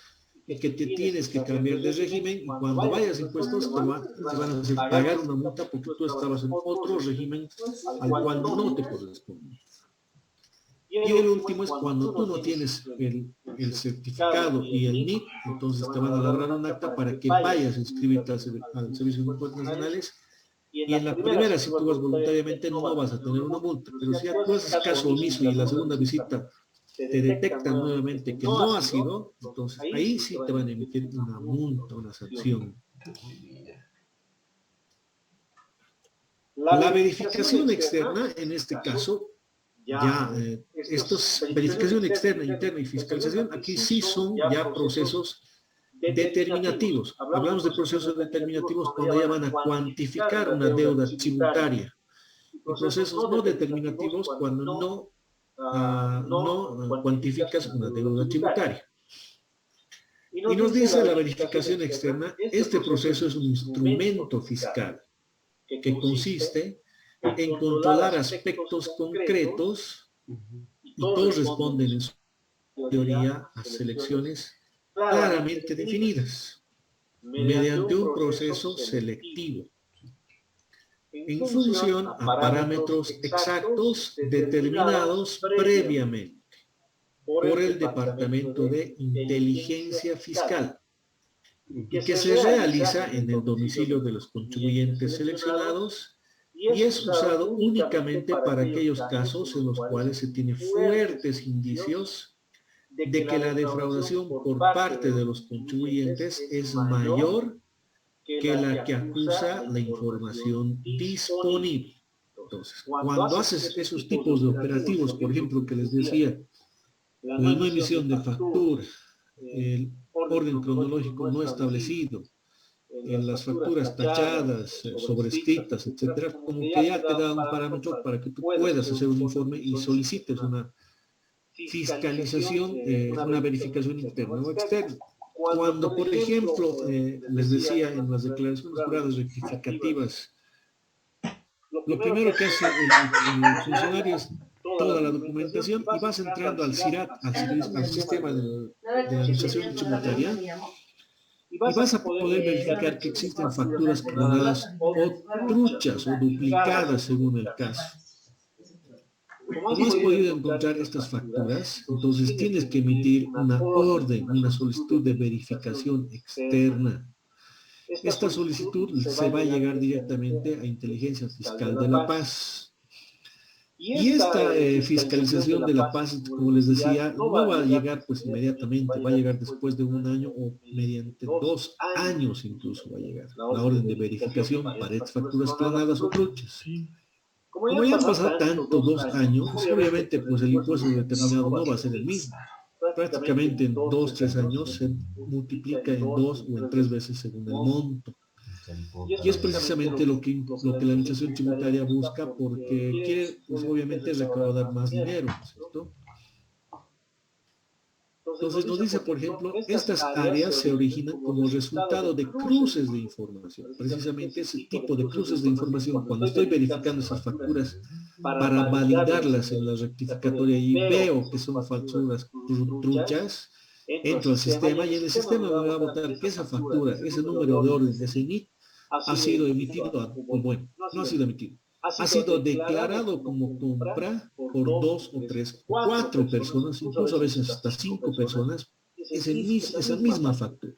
y que te tienes que cambiar de régimen, y cuando vayas a impuestos te van a hacer pagar una multa porque tú estabas en otro régimen al cual no te corresponde. Y el último es cuando tú no tienes el certificado y el NIP, entonces te van a labrar un acta para que vayas a inscribirte al Servicio de Impuestos Nacionales. Y en la primera, si tú vas voluntariamente, no vas a tener una multa. Pero si tú haces caso omiso y en la segunda visita te detectan nuevamente que no ha sido, entonces ahí sí te van a emitir una multa, una sanción. La verificación externa, en este caso, estos verificación externa, interna y fiscalización, aquí sí son ya procesos determinativos. Hablamos de procesos determinativos cuando ya van a cuantificar una deuda tributaria. Y procesos no determinativos cuando no cuantificas una deuda tributaria. Y nos dice la verificación externa, este proceso es un instrumento fiscal que consiste en controlar aspectos concretos y todos responden en su teoría a selecciones claramente definidas mediante un proceso selectivo en función a parámetros exactos determinados previamente por el Departamento de Inteligencia Fiscal y que se realiza en el domicilio de los contribuyentes seleccionados y es usado únicamente para aquellos casos en los cuales se tiene fuertes indicios de que la defraudación por parte de los contribuyentes es mayor que la que acusa la información disponible. Entonces, cuando haces esos tipos de operativos, por ejemplo, que les decía, la no emisión de factura, el orden cronológico no establecido, en las facturas tachadas, sobrescritas, etcétera, como que ya te da un parámetro para que tú puedas hacer un informe y solicites una fiscalización, una verificación interna o externa. Cuando, por ejemplo, les decía en las declaraciones juradas rectificativas, lo primero que hace el funcionario es toda la documentación y vas entrando al CIRAT, al sistema de la administración tributaria, y vas a poder verificar que existen facturas clonadas o truchas o duplicadas según el caso. No has podido encontrar estas facturas, entonces tienes que emitir una orden, una solicitud de verificación externa. Esta solicitud se va a llegar directamente a Inteligencia Fiscal de La Paz. Y esta fiscalización de La Paz, como les decía, no va a llegar pues inmediatamente, va a llegar después de un año o mediante 2 años incluso va a llegar la orden de verificación para estas facturas clonadas o truchas. Como ya han pasado tanto 2 años, obviamente pues el impuesto determinado no va a ser el mismo. Prácticamente en 2, 3 años se multiplica en 2 o en 3 veces según el monto. Y es precisamente lo que la administración tributaria busca porque quiere, pues obviamente, recaudar más dinero, ¿cierto? Entonces nos dice, por ejemplo, estas áreas se originan como resultado de cruces de información. Precisamente ese tipo de cruces de información, cuando estoy verificando esas facturas para validarlas en la rectificatoria y veo que son facturas truchas, entro al sistema y en el sistema me va a botar que esa factura, ese número de orden, ese NIT, ha sido emitido, o bueno, no ha sido emitido, ha sido declarado como compra por 2 o 3 o 4 personas, incluso a veces hasta 5 personas, esa misma factura.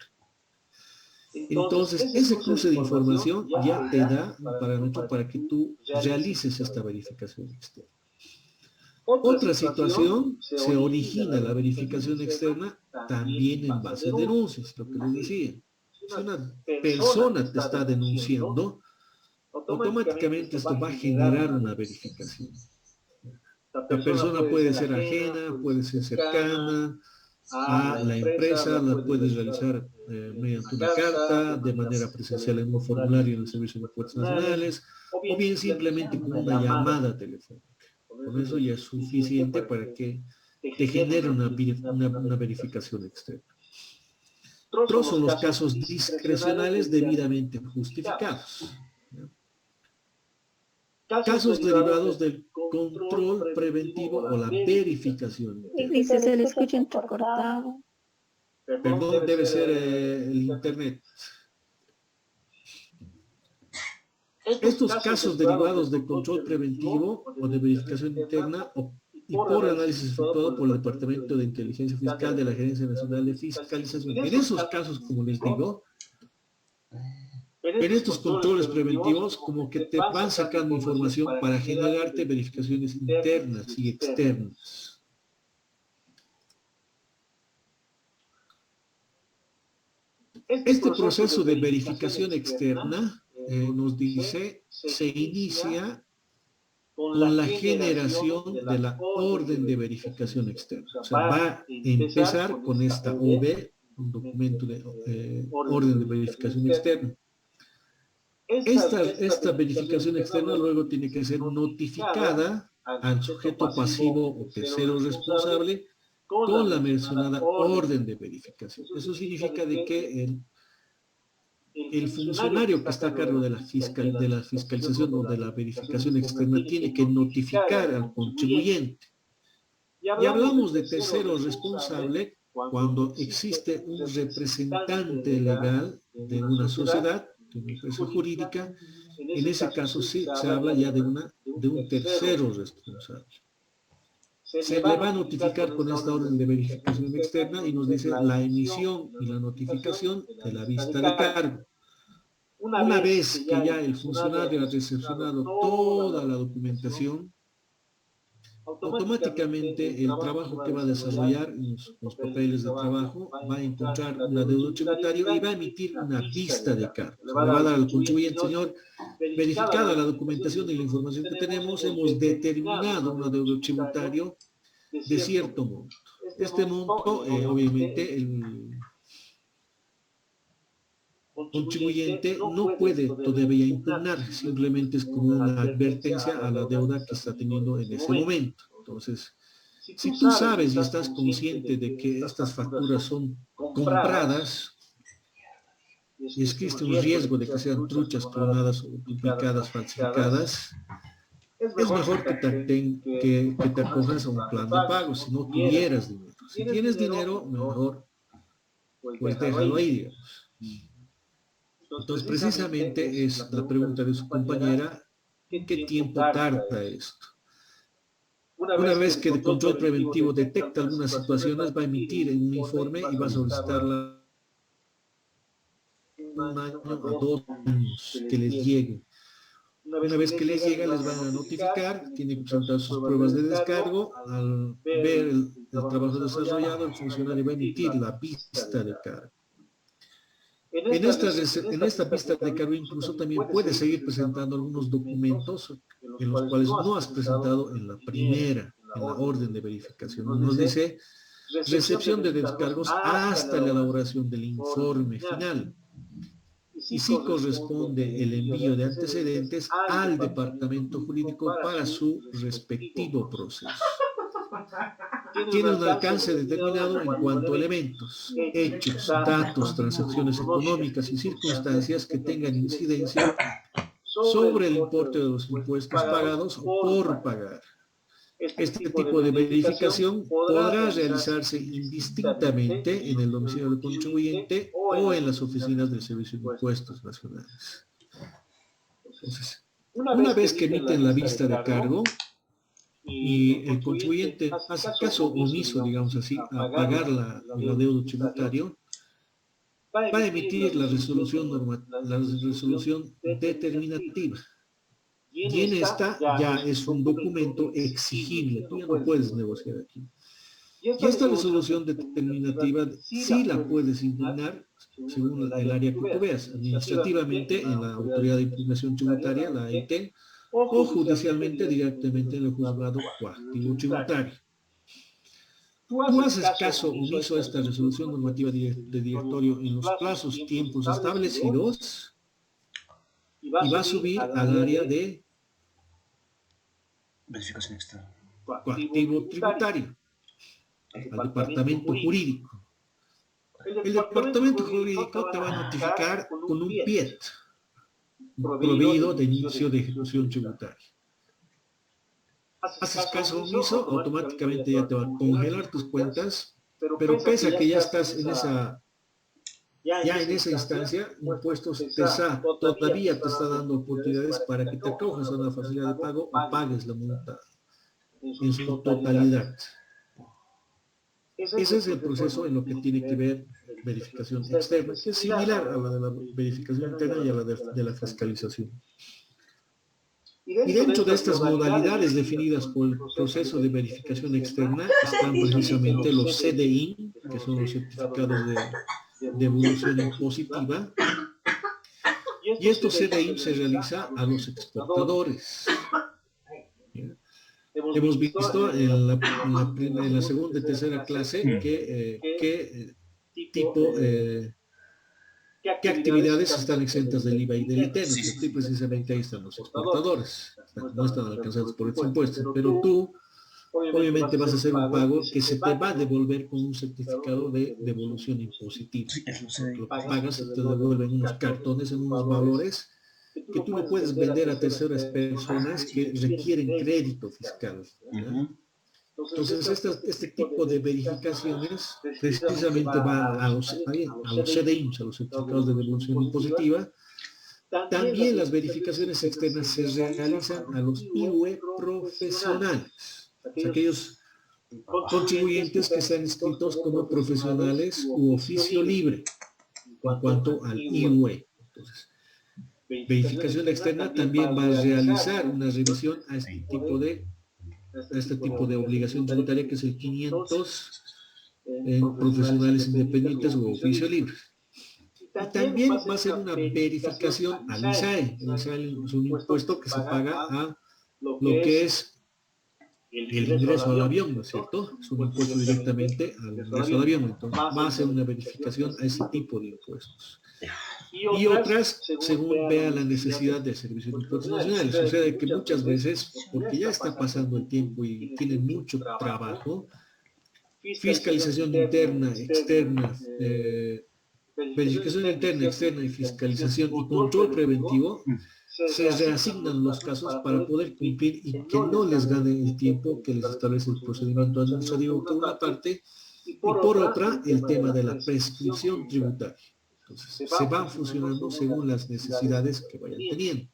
Entonces, ese cruce de información ya te da un parámetro para que tú realices esta verificación externa. Otra situación, se origina la verificación externa también en base a denuncias, lo que les decía. Si una persona te está denunciando, automáticamente esto va a generar una verificación. La persona puede ser ajena, puede ser cercana a la empresa, la puedes realizar mediante una carta, de manera presencial en un formulario en el Servicio de Impuestos Nacionales, o bien simplemente con una llamada telefónica. Con eso ya es suficiente para que te genere una verificación externa. Otros son los casos discrecionales debidamente justificados. Casos derivados del control preventivo o la verificación interna. Dice, se le escucha entrecortado. Perdón, debe ser el internet. Estos casos derivados de control preventivo o de verificación interna y por análisis efectuado por el Departamento de Inteligencia Fiscal de la Agencia Nacional de Fiscalización. En esos casos, como les digo, en estos controles preventivos, como que te van sacando información para generarte verificaciones internas y externas. Este proceso de verificación externa, nos dice, se inicia con la generación de la orden de verificación externa. O sea, va a empezar con esta OV, un documento de orden de verificación externa. Esta verificación externa luego tiene que ser notificada al sujeto pasivo o tercero responsable con la mencionada orden de verificación. Eso significa de que el funcionario que está a cargo de la fiscalización o de la verificación externa tiene que notificar al contribuyente. Y hablamos de tercero responsable cuando existe un representante legal de una sociedad, de una empresa jurídica. En ese caso sí se habla ya de un tercero responsable. Se le va a notificar con esta orden de verificación externa y nos dice la emisión y la notificación de la vista de cargo. Una vez que ya el funcionario ha recepcionado toda la documentación, automáticamente el trabajo que va a desarrollar, los papeles de trabajo, va a encontrar un adeudo tributario y va a emitir una vista de cargo. Le va a dar al contribuyente, señor, verificada la documentación y la información que tenemos, hemos determinado un adeudo tributario de cierto monto. Este monto, obviamente, el contribuyente no puede todavía impugnar, simplemente es como una advertencia a la deuda que está teniendo en ese momento. Entonces, si tú sabes y estás consciente de que estas facturas son compradas y existe un riesgo de que sean truchas, clonadas o duplicadas, falsificadas, es mejor que te acojas a un plan de pago si no tuvieras dinero. Si tienes dinero, mejor pues déjalo ahí, digamos. Entonces, precisamente es la pregunta de su compañera, ¿qué tiempo tarda esto? Una vez que el control preventivo detecta algunas situaciones, va a emitir un informe y va a solicitarla un año a 2 años que les llegue. Una vez que les llega, les van a notificar, tienen que presentar sus pruebas de descargo. Al ver el trabajo desarrollado, el funcionario va a emitir la vista de cargo. En esta vista de cargo incluso también puedes seguir presentando algunos documentos en los cuales no has presentado en la primera, en la orden de verificación. Nos dice recepción de descargos hasta la elaboración del informe final. Y sí corresponde el envío de antecedentes al departamento jurídico para su respectivo proceso. Tiene un alcance determinado en cuanto a elementos, hechos, datos, transacciones económicas y circunstancias que tengan incidencia sobre el importe de los impuestos pagados o por pagar. Este tipo de verificación podrá realizarse indistintamente en el domicilio del contribuyente o en las oficinas del Servicio de Impuestos Nacionales. Entonces, una vez que emiten la vista de cargo y el contribuyente hace caso omiso, digamos así, a pagar el adeudo tributario, va a emitir la resolución determinativa. Y en esta ya es un documento exigible, tú ya no puedes negociar aquí. Y esta resolución determinativa sí la puedes impugnar según el área que tú veas, administrativamente en la Autoridad de Impugnación Tributaria, la AIT, o judicialmente directamente en el juzgado coactivo tributario. Tú haces caso omiso a esta resolución normativa de directorio en los plazos, tiempos establecidos y va a subir al área de verificación externa, coactivo tributario, al departamento jurídico. El departamento jurídico te va a notificar con un PIET, proveído de inicio de ejecución tributaria. Haces caso omiso, automáticamente ya te va a congelar tus cuentas, pero pese a que ya estás en esa instancia, Impuestos todavía te está dando oportunidades para que te acojas a una facilidad de pago o pagues la multa en su totalidad. Ese es el proceso en lo que tiene que ver verificación externa, que es similar a la de la verificación interna y a la de la fiscalización. Y dentro de estas modalidades definidas por el proceso de verificación externa están precisamente los CDI, que son los certificados de evolución impositiva, y estos CDI se realiza a los exportadores. Hemos visto en la segunda y tercera clase qué actividades están exentas del IVA y del ITEN, y precisamente ahí están los exportadores, no están alcanzados por estos impuestos, pero tú obviamente vas a hacer un pago que se te va a devolver con un certificado de devolución impositiva. Lo que pagas se te devuelven unos cartones en unos valores que tú no puedes vender a terceras personas que requieren crédito fiscal. Entonces, este tipo de verificaciones precisamente va a los CDIs, a los certificados de devolución impositiva. También las verificaciones externas se realizan a los IUE profesionales, aquellos contribuyentes que están inscritos como profesionales u oficio libre en cuanto al IUE. Entonces, verificación externa también va a realizar una revisión a este tipo de obligación tributaria, que es el 500 en profesionales independientes u oficio libre. Y también va a ser una verificación al ISAE. El ISAE es un impuesto que se paga a lo que es el ingreso al avión, ¿no es cierto? Es un impuesto directamente al ingreso al avión. Entonces va a hacer una verificación a ese tipo de impuestos. Y otras, según vea la necesidad del Servicio de Impuestos Nacionales. Sucede que muchas veces, porque ya está pasando el tiempo y tienen mucho trabajo, fiscalización interna, externa, verificación interna, externa y fiscalización y control preventivo, se reasignan los casos para poder cumplir y que no les gane el tiempo que les establece el procedimiento administrativo por una parte, y por otra el tema de la prescripción tributaria. Entonces, se van fusionando según las necesidades que vayan teniendo.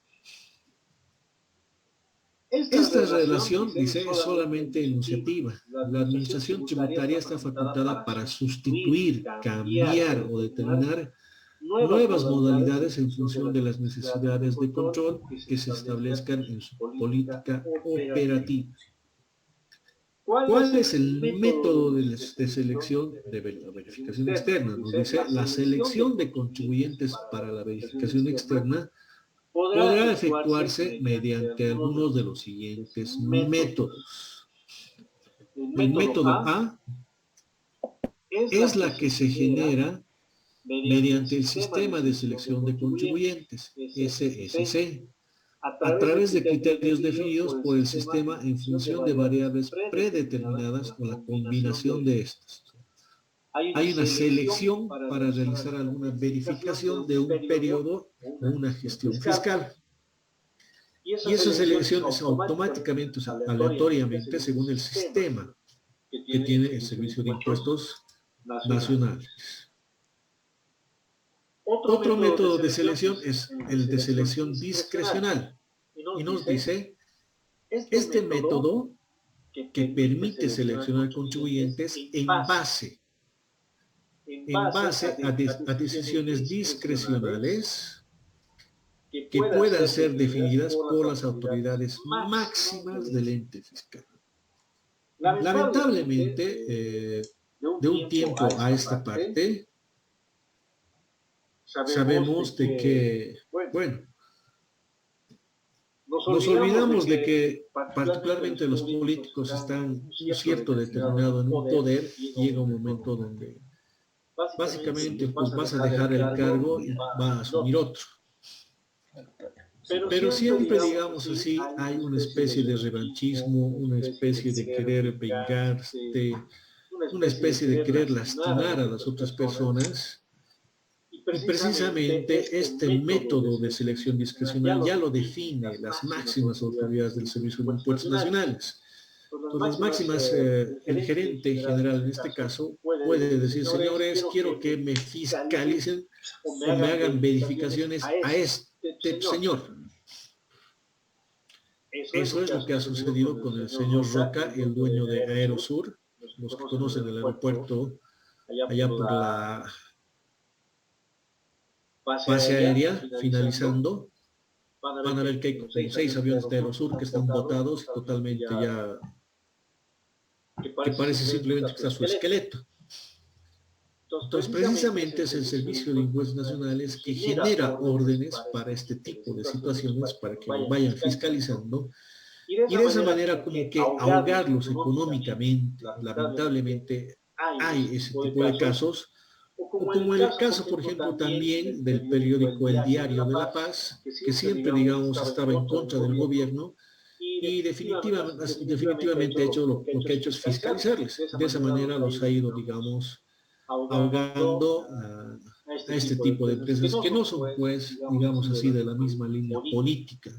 Esta relación, dice, es solamente enunciativa. La administración tributaria está facultada para sustituir, cambiar o determinar nuevas modalidades en función de las necesidades de control que se establezcan en su política operativa. ¿Cuál es el método de selección de la verificación externa? Nos dice, la selección de contribuyentes para la verificación externa podrá efectuarse mediante algunos de los siguientes métodos. El método A es la que se genera mediante el sistema de selección de contribuyentes, SSC, a través de criterios definidos por el sistema en función de variables predeterminadas o la combinación de estas. Hay una selección para realizar alguna verificación de un periodo o una gestión fiscal. Y esa selección es automáticamente, o sea, aleatoriamente, según el sistema que tiene el Servicio de Impuestos Nacionales. Otro método de selección es el de selección discrecional. Y nos dice, este método que permite seleccionar contribuyentes en base a decisiones discrecionales que puedan ser definidas por las autoridades máximas del ente fiscal. Lamentablemente, de un tiempo a esta parte, sabemos de que, bueno, nos olvidamos de que particularmente los políticos están un cierto determinado en un poder, llega un momento donde básicamente pues vas a dejar el cargo y va a asumir otro. Pero siempre, digamos así, hay una especie de revanchismo, una especie de querer vengarse, una especie de querer lastimar a las otras personas. Y precisamente este método de selección discrecional ya lo define las máximas autoridades del Servicio de Impuestos Nacionales. Entonces, las máximas, el gerente general en este caso puede decir, señores, quiero que me fiscalicen o me hagan verificaciones a este señor. Eso es lo que ha sucedido con el señor Roca, el dueño de Aerosur. Los que conocen el aeropuerto allá por la base aérea, finalizando, van a ver que hay como 6 aviones de Aerosur que están botados totalmente ya, que parece simplemente que está su esqueleto. Entonces, precisamente es el Servicio de Impuestos Nacionales que genera órdenes para este tipo de situaciones, para que lo vayan fiscalizando, y de esa manera como que ahogarlos económicamente. Lamentablemente hay ese tipo de casos, o como el caso, por ejemplo, también del periódico El Diario de La Paz, que siempre, digamos, estaba en contra del gobierno, y definitivamente ha hecho lo que ha hecho es fiscalizarles. De esa manera los ha ido, digamos, ahogando a este tipo de empresas que no son, pues, digamos así, de la misma línea política.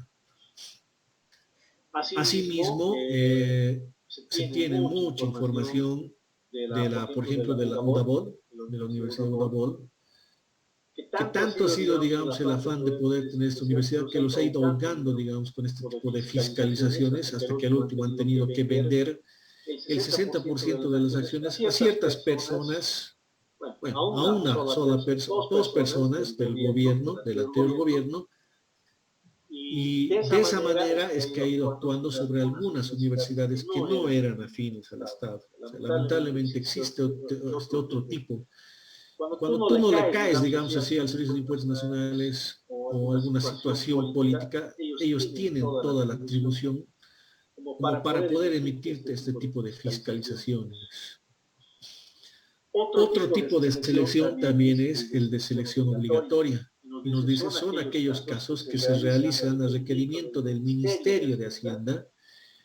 Asimismo, se tiene mucha información de la, por ejemplo, de la UDABOL, de la Universidad de UDABOL, que tanto ha sido, digamos, el afán de poder tener esta universidad que los ha ido ahogando, digamos, con este tipo de fiscalizaciones, hasta que al último han tenido que vender el 60% de las acciones a ciertas personas, bueno, a una sola persona, 2 personas del gobierno, del anterior gobierno, y de esa manera es que ha ido actuando sobre algunas universidades que no eran afines al Estado. O sea, lamentablemente existe este otro tipo. Cuando tú no le caes, digamos así, al Servicio de Impuestos Nacionales o alguna situación política, ellos tienen toda la atribución como para poder emitirte este tipo de fiscalizaciones. Otro tipo de selección también es el de selección obligatoria. Y nos dice, son aquellos casos que se realizan a requerimiento del Ministerio de Hacienda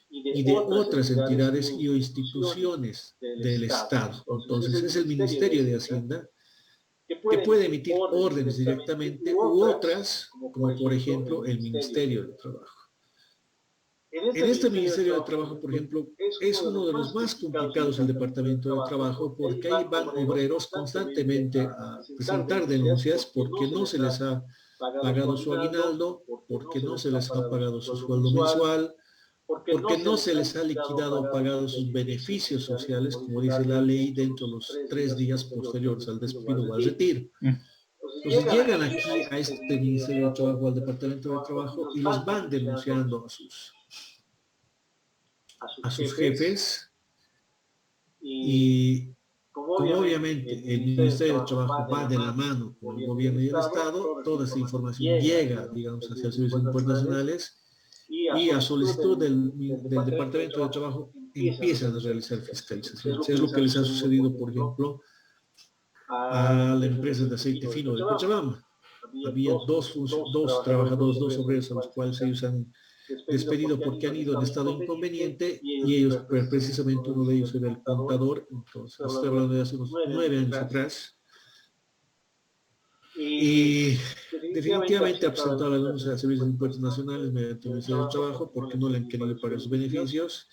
y de otras entidades y o instituciones del Estado. Entonces, es el Ministerio de Hacienda que puede emitir órdenes directamente u otras, como por ejemplo el Ministerio de Trabajo. En este Ministerio de Trabajo, por ejemplo, es uno de los más complicados el Departamento de Trabajo, porque ahí van obreros constantemente a presentar denuncias porque no se les ha pagado su aguinaldo, porque no se les ha pagado su sueldo mensual, porque no se les ha liquidado o pagado sus beneficios sociales, como dice la ley, dentro de los 3 días posteriores al despido o al retiro. Entonces llegan aquí a este Ministerio de Trabajo, al Departamento de Trabajo, y los van denunciando a sus jefes, y como obviamente el Ministerio de Trabajo va de la mano con el gobierno y el Estado, toda esa información llega, digamos, hacia el Servicio de Impuestos Nacionales, y a solicitud del Departamento de Trabajo empiezan a realizar fiscalizaciones. Es lo que les ha sucedido, por ejemplo, a la empresa de aceite fino de Cochabamba. Había dos trabajadores, 2 obreros a los cuales ellos han despedido porque han ido en estado inconveniente, y ellos, precisamente uno de ellos era el contador. Entonces, estoy hablando de hace unos 9 años atrás, y definitivamente ha presentado la denuncia al Servicio de Impuestos Nacionales mediante el Ministerio de Trabajo porque no le han querido pagar sus beneficios.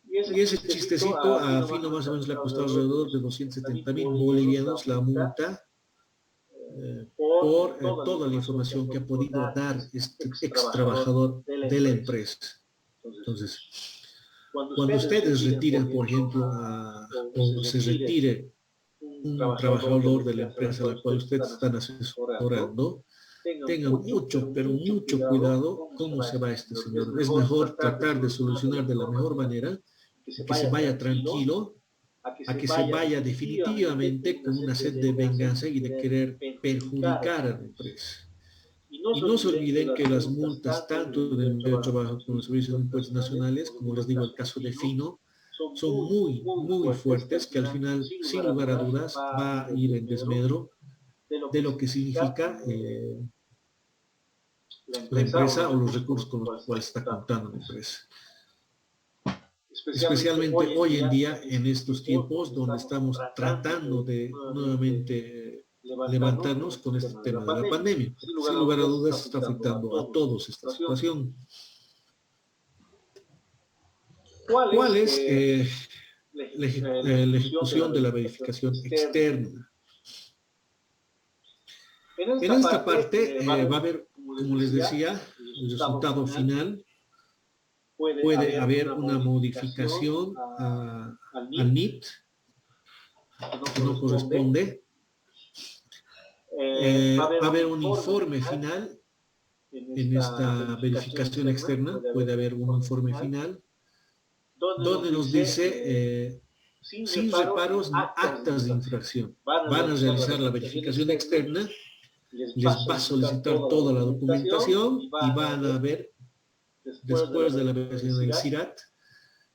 Y ese chistecito a Fino más o menos le ha costado alrededor de 270.000 bolivianos la multa por toda la información que ha podido dar este ex trabajador de la empresa. Entonces, cuando ustedes retiren, por ejemplo, o se retire un trabajador de la empresa a la cual ustedes están asesorando, tengan mucho, pero mucho cuidado cómo se va este señor. Es mejor tratar de solucionar de la mejor manera que se vaya tranquilo, a que se vaya definitivamente con una sed de venganza y de querer perjudicar a la empresa. Y no se olviden que las multas, tanto del medio de trabajo como los servicios de impuestos nacionales, como les digo, el caso de Fino, son muy fuertes, que al final, sin lugar a dudas, va a ir en desmedro de lo que significa la empresa o los recursos con los cuales está contando la empresa. Especialmente hoy en día, en estos tiempos donde estamos tratando de nuevamente levantarnos con este tema de la pandemia. Sin lugar a dudas, está afectando a todos esta situación. ¿Cuál es la ejecución de la verificación externa? En esta parte va a haber, como les decía, el resultado final. Puede haber una modificación al NIT que no corresponde. Va a haber un informe final en esta verificación externa. Puede haber un informe final donde nos dice sin reparos ni actas de infracción. Van a realizar la verificación externa, les va a solicitar toda la documentación y van a ver, después de la verificación del CIRAT,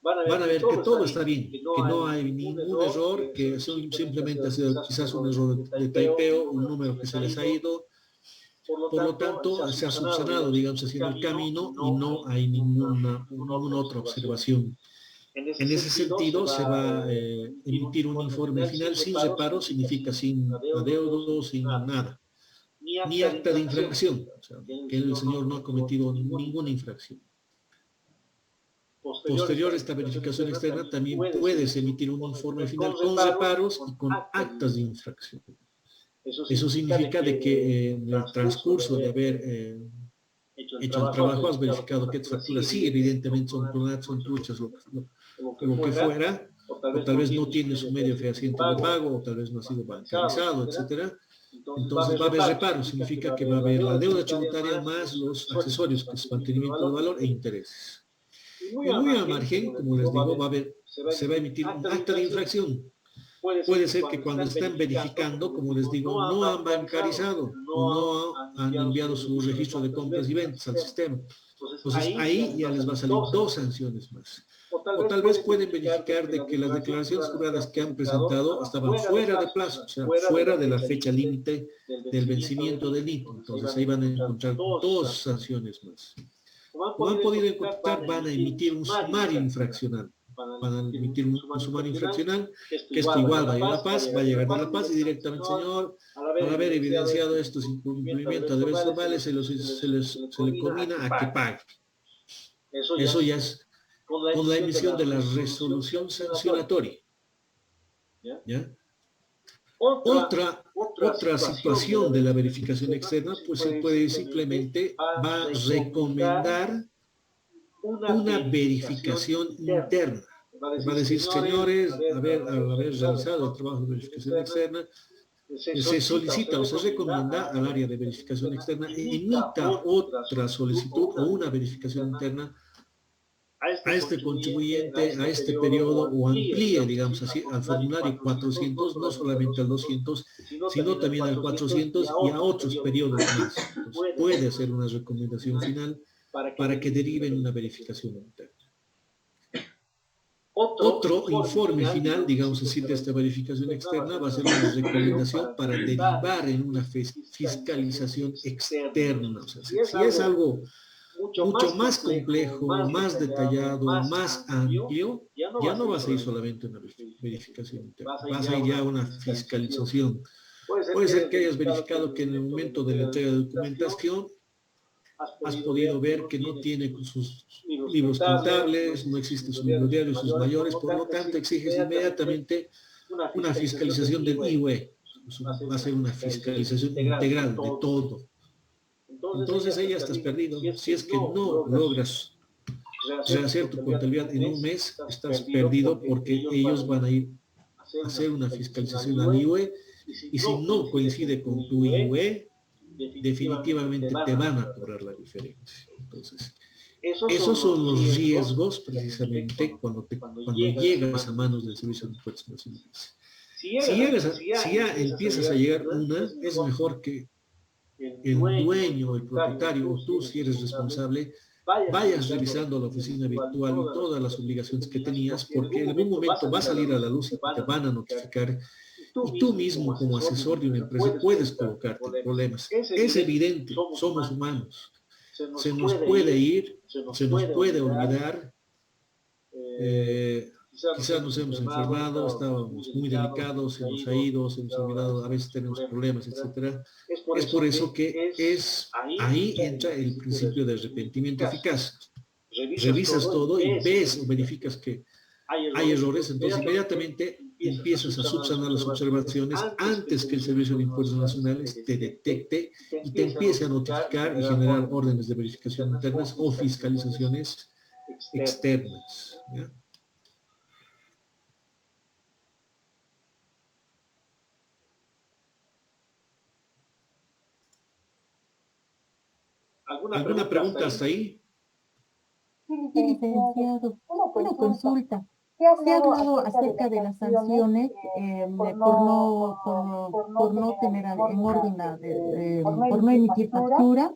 van a ver que todo está bien, que no hay ningún error, que simplemente ha sido quizás un error de typeo, un número que se les ha ido. Por lo tanto, se ha subsanado, digamos así, el camino y no hay ninguna otra observación. En ese sentido, se va a emitir un informe final sin reparo, significa sin adeudo, sin nada, ni acta de infracción, o sea, que el señor no ha cometido ninguna infracción. Posterior a esta verificación externa, también puedes emitir un informe final con reparos y con actas de infracción. Eso significa de que en el transcurso de haber hecho el trabajo has verificado que tus facturas sí, evidentemente son clonadas, son truchas, lo que fuera, o tal vez no tienes un medio fehaciente de pago, o tal vez no ha sido bancarizado, etcétera. Entonces va a haber reparo, significa que va a haber la deuda tributaria más los accesorios, que es mantenimiento de valor e intereses. Y muy al margen, como les digo, se va a emitir un acta de infracción. Puede ser que cuando están verificando, como les digo, no han bancarizado o no han enviado su registro de compras y ventas al sistema. Entonces ahí ya les va a salir 2 sanciones más. O tal vez pueden verificar de que las declaraciones juradas que han presentado estaban fuera de plazo, o sea, fuera de la fecha límite del vencimiento del NIT. Entonces ahí van a encontrar 2 sanciones más. Como han podido encontrar, van a emitir un sumario infraccional. Van a emitir un sumario infraccional, que esto igual va a ir a La Paz, va a llegar a La Paz y directamente, señor, al haber evidenciado estos incumplimientos de deberes formales, se le combina a que pague. Eso ya es con la emisión de la resolución sancionatoria. ¿Ya? Otra situación de la verificación externa, pues se puede simplemente va a recomendar una verificación interna. Va a decir, señores, al haber realizado el trabajo de verificación externa, se solicita o se recomienda al área de verificación externa emita otra solicitud o una verificación interna a este contribuyente, a este periodo, o amplíe, digamos así, al formulario 400, no solamente al 200, sino también al 400 y a otros periodos más. Entonces, puede hacer una recomendación final para que deriven una verificación interna. Otro informe final, digamos así, de esta verificación externa va a ser una recomendación para derivar en una fiscalización externa. O sea, si es algo mucho más complejo, más detallado, más amplio, ya no vas a ir solamente a una verificación interna, vas a ir ya a una fiscalización. Puede ser que hayas verificado que en el momento de la entrega de documentación has podido ver que no tiene sus libros contables, no existe su libro diario, sus mayores, por lo tanto exiges inmediatamente una fiscalización del IUE. Va a ser una fiscalización integral de todo. Entonces ahí ya estás perdido. Si es que no logras rehacer tu contabilidad en un mes, estás perdido porque ellos van a ir a hacer una fiscalización al IUE y si no coincide con tu IUE, definitivamente te van a cobrar la diferencia. Entonces, Esos son los riesgos precisamente cuando llegas a manos del Servicio de Impuestos Nacionales. Si ya empiezas a llegar es mejor que el dueño, el propietario, o tú, si eres responsable, vayas revisando la oficina virtual y todas las obligaciones que tenías, porque en algún momento va a salir a la luz y te van a notificar, y tú mismo como asesor de una empresa puedes colocarte en problemas. Es evidente, somos humanos, se nos puede ir, se nos puede olvidar, quizás nos hemos enfermado, estábamos muy delicados, se nos ha ido, se nos ha olvidado, a veces tenemos problemas, etc. Es por eso que ahí entra el principio de arrepentimiento eficaz. Revisas todo y ves o verificas que hay errores, entonces inmediatamente empiezas a subsanar las observaciones antes que el Servicio de Impuestos Nacionales te detecte y te empiece a notificar y generar órdenes de verificación internas o fiscalizaciones externas, ¿ya? ¿Alguna pregunta hasta ahí? Sí, licenciado. Una consulta. Se ha hablado acerca de las sanciones por no tener en orden, por no emitir factura,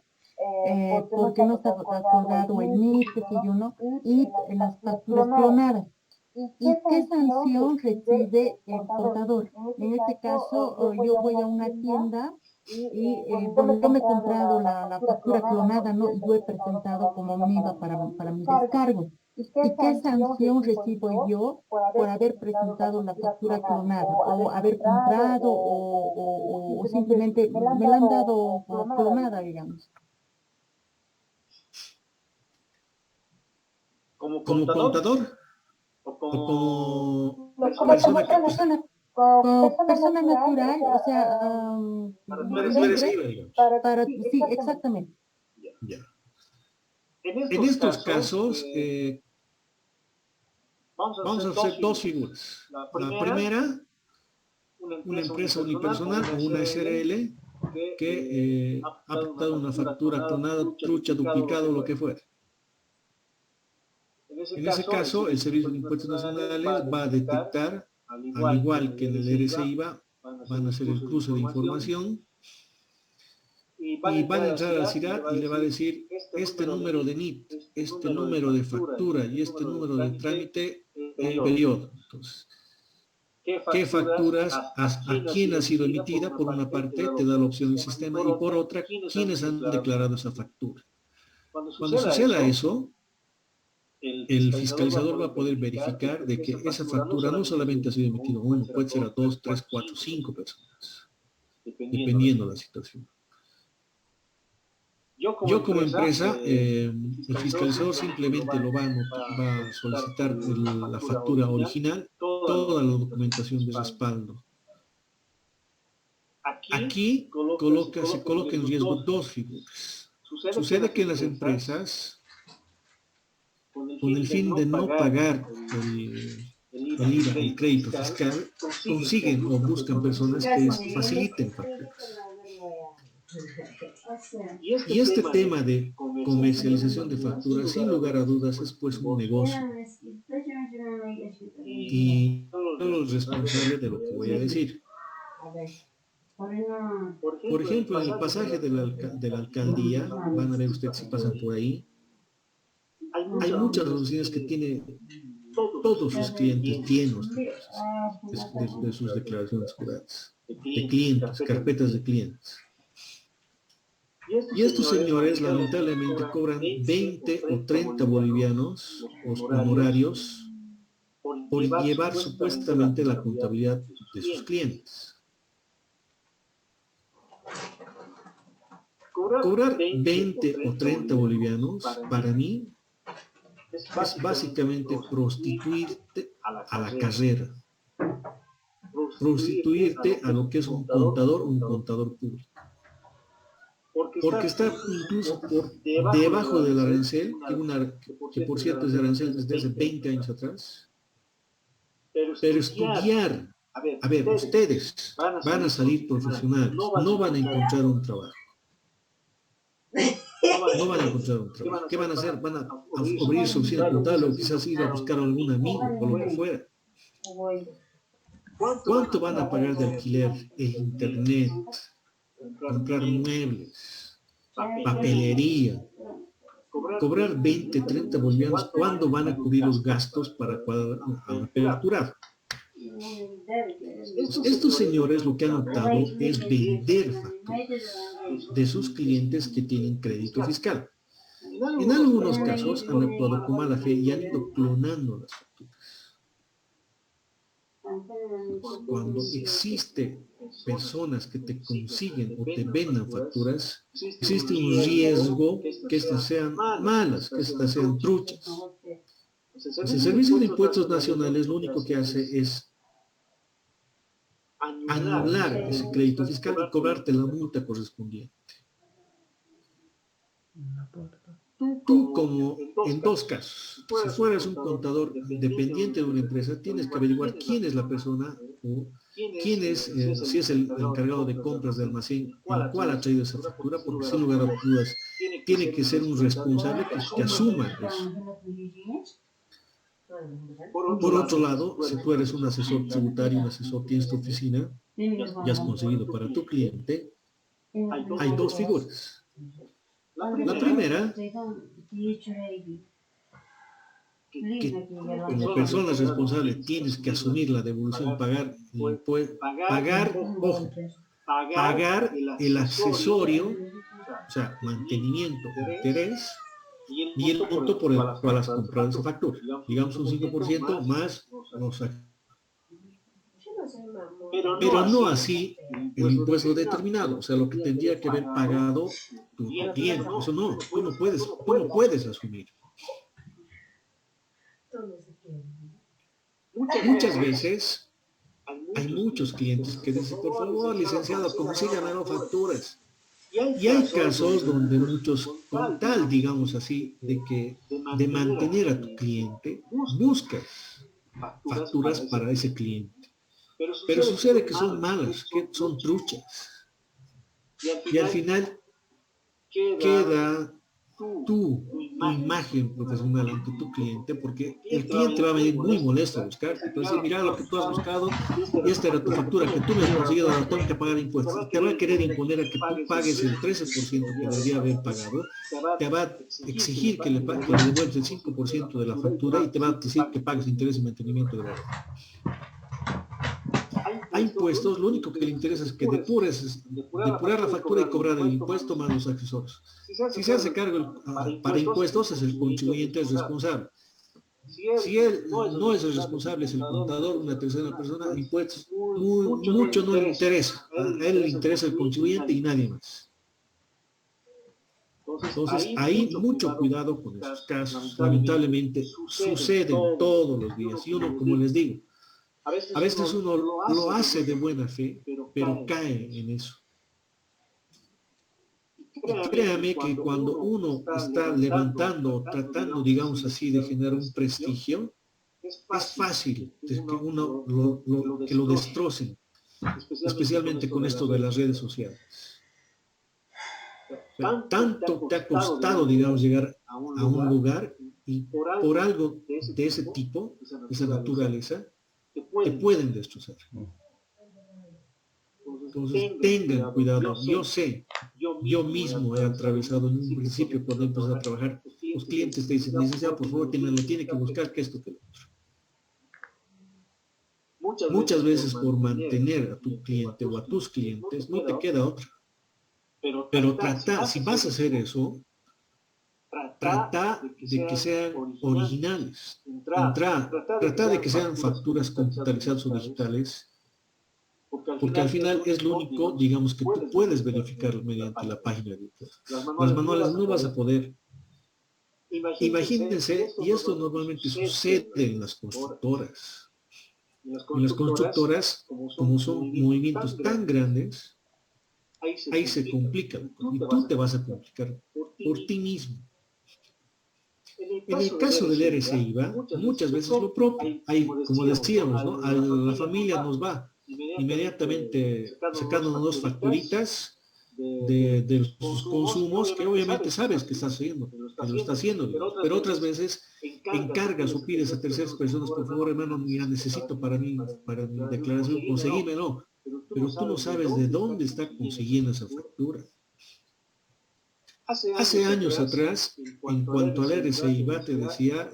porque no está acordado el NIF, qué sé yo, ¿no? Y las facturas clonadas. ¿Y qué sanción recibe el contador? En este caso, yo voy a una tienda y bueno, yo me he comprado la factura clonada, ¿no? Y yo he presentado como MIVA para mi descargo. ¿Y qué sanción recibo yo por haber presentado la factura clonada? ¿O haber comprado o simplemente me la han dado clonada, digamos? ¿Como contador? ¿O como persona natural, o sea, sí, exactamente. Ya. En estos casos, vamos a hacer dos figuras. La primera, una empresa unipersonal o una SRL que ha dado una factura clonada, trucha, duplicado, lo que fuera. En ese caso, el Servicio de Impuestos Nacionales va a detectar, al igual que en el RCIVA, van a hacer el cruce de información y van a entrar al CIRAT y le va a decir este número de NIT, este número de factura y este número de trámite en periodo. Entonces, ¿qué facturas, a quién ha sido emitida? Por una parte te da la opción del sistema y por otra, ¿quiénes han declarado esa factura? Cuando suceda eso, el fiscalizador va a poder verificar de que esa factura no solamente ha sido emitida a uno, puede ser a 2, 3, 4, 5 personas, dependiendo de la situación. Yo como empresa, el fiscalizador simplemente lo va a solicitar la factura original, toda la documentación de respaldo. Aquí se coloca en riesgo dos figuras. Sucede que en las empresas, con el fin de no pagar el IVA, el crédito fiscal, consiguen o buscan personas que les faciliten facturas. Y este tema de comercialización de facturas, sin lugar a dudas, es pues un negocio. Y soy responsable de lo que voy a decir. Por ejemplo, en el pasaje de la alcaldía, van a ver ustedes si pasan por ahí, hay muchas oficinas que tienen todos sus clientes llenos de sus declaraciones juradas, de clientes, carpetas de clientes. Y estos señores lamentablemente cobran 20 o 30 bolivianos los honorarios por llevar supuestamente la contabilidad de sus clientes. Cobrar 20 o 30 bolivianos, para mí, es básicamente prostituirte a la carrera, prostituirte a lo que es un contador público. Porque está incluso por debajo del arancel, que por cierto es arancel desde hace 20 años atrás. Pero estudiar, a ver, ustedes van a salir profesionales, no van a encontrar un trabajo. no van a encontrar un trabajo. ¿Qué van a hacer? Van a abrir su oficina contable o quizás ir a buscar a algún amigo o lo que fuera. ¿Cuánto van a pagar de alquiler, el internet, comprar muebles, papelería, cobrar 20, 30 bolivianos? ¿Cuándo van a cubrir los gastos para aperturar? Estos señores lo que han optado es vender facturas de sus clientes que tienen crédito fiscal. En algunos casos han actuado con mala fe y han ido clonando las facturas. Cuando existe personas que te consiguen o te vendan facturas, existe un riesgo que estas sean malas, que estas sean truchas. El Servicio de Impuestos Nacionales lo único que hace es anular ese crédito fiscal y cobrarte la multa correspondiente. Tú, como en dos casos, si fueras un contador dependiente de una empresa, tienes que averiguar quién es la persona o quién es, si es el encargado de compras de almacén, el cual ha traído esa factura, porque sin lugar a dudas tiene que ser un responsable que asuma eso. Por otro lado, si tú eres un asesor tributario, un asesor, tienes tu oficina y has conseguido para tu cliente, hay dos figuras. La primera, que como persona responsable tienes que asumir la devolución, pagar el accesorio, o sea, mantenimiento, interés, y el monto por el cual has comprado esa factura. Digamos un 5% más los accesos. Pero no así el impuesto determinado, o sea, lo que tendría que haber pagado tu cliente. Eso no, tú no puedes asumir. Muchas veces hay muchos clientes que dicen, por favor, licenciado, consígame las facturas. Y hay casos donde muchos, con tal, digamos así, de mantener a tu cliente, buscas facturas para ese cliente. Pero sucede que son malas, que son truchas. Y al final queda tu imagen profesional ante tu cliente, porque el cliente va a venir muy molesto a buscarte. Pero decir, mira lo que tú has buscado, y esta era tu factura que tú me has conseguido, ahora tengo que pagar impuestos. Y te va a querer imponer a que tú pagues el 13% que debería haber pagado, te va a exigir que le devuelvas el 5% de la factura y te va a decir que pagues interés y mantenimiento de la red. Hay impuestos, lo único que le interesa es que depurar la factura y cobrar el impuesto más los accesorios. Si se hace cargo para impuestos, es el contribuyente el responsable. Si él no es el responsable, es el contador, una tercera persona, impuestos mucho no le interesa. A él le interesa el contribuyente y nadie más. Entonces, ahí mucho cuidado con esos casos. Lamentablemente, suceden todos los días. Y uno, como les digo, a veces uno lo hace de buena fe, pero cae en eso. Y créame que cuando uno está levantando, tratando, digamos así, de generar un prestigio, es fácil que uno que lo destrocen, especialmente con esto de las redes sociales. O sea, tanto te ha costado, digamos, llegar a un lugar y por algo de ese tipo, de esa naturaleza, te pueden destrozar. Entonces tengan cuidado. Yo sé, yo mismo he atravesado en un principio cuando empecé a trabajar, los clientes te dicen, licenciado, por favor, tiene que buscar que esto, que lo otro. Muchas veces por mantener a tu cliente o a tus clientes no te queda otra. Pero trata, si vas a hacer eso, trata de que sean originales. Trata de que sean facturas computalizadas o digitales, porque al final es lo único, digamos, que tú puedes verificar mediante la página de impuestos. Las manuales no vas a poder. Imagínense, y esto normalmente sucede en las constructoras. En las constructoras, como son movimientos tan grandes, ahí se complica, y tú te vas a complicar por ti mismo. En el caso del RCIVA, muchas veces lo propio. Hay, como decíamos, ¿no? A la familia nos va inmediatamente sacándonos dos facturitas de sus consumos, que obviamente sabes que está haciendo, que lo está haciendo, pero otras veces encargas o pides a terceras personas, por favor, hermano, mira, necesito para mi declaración, conseguímelo, pero tú no sabes de dónde está consiguiendo esa factura. Hace años atrás, en cuanto al RCIVA, te decía,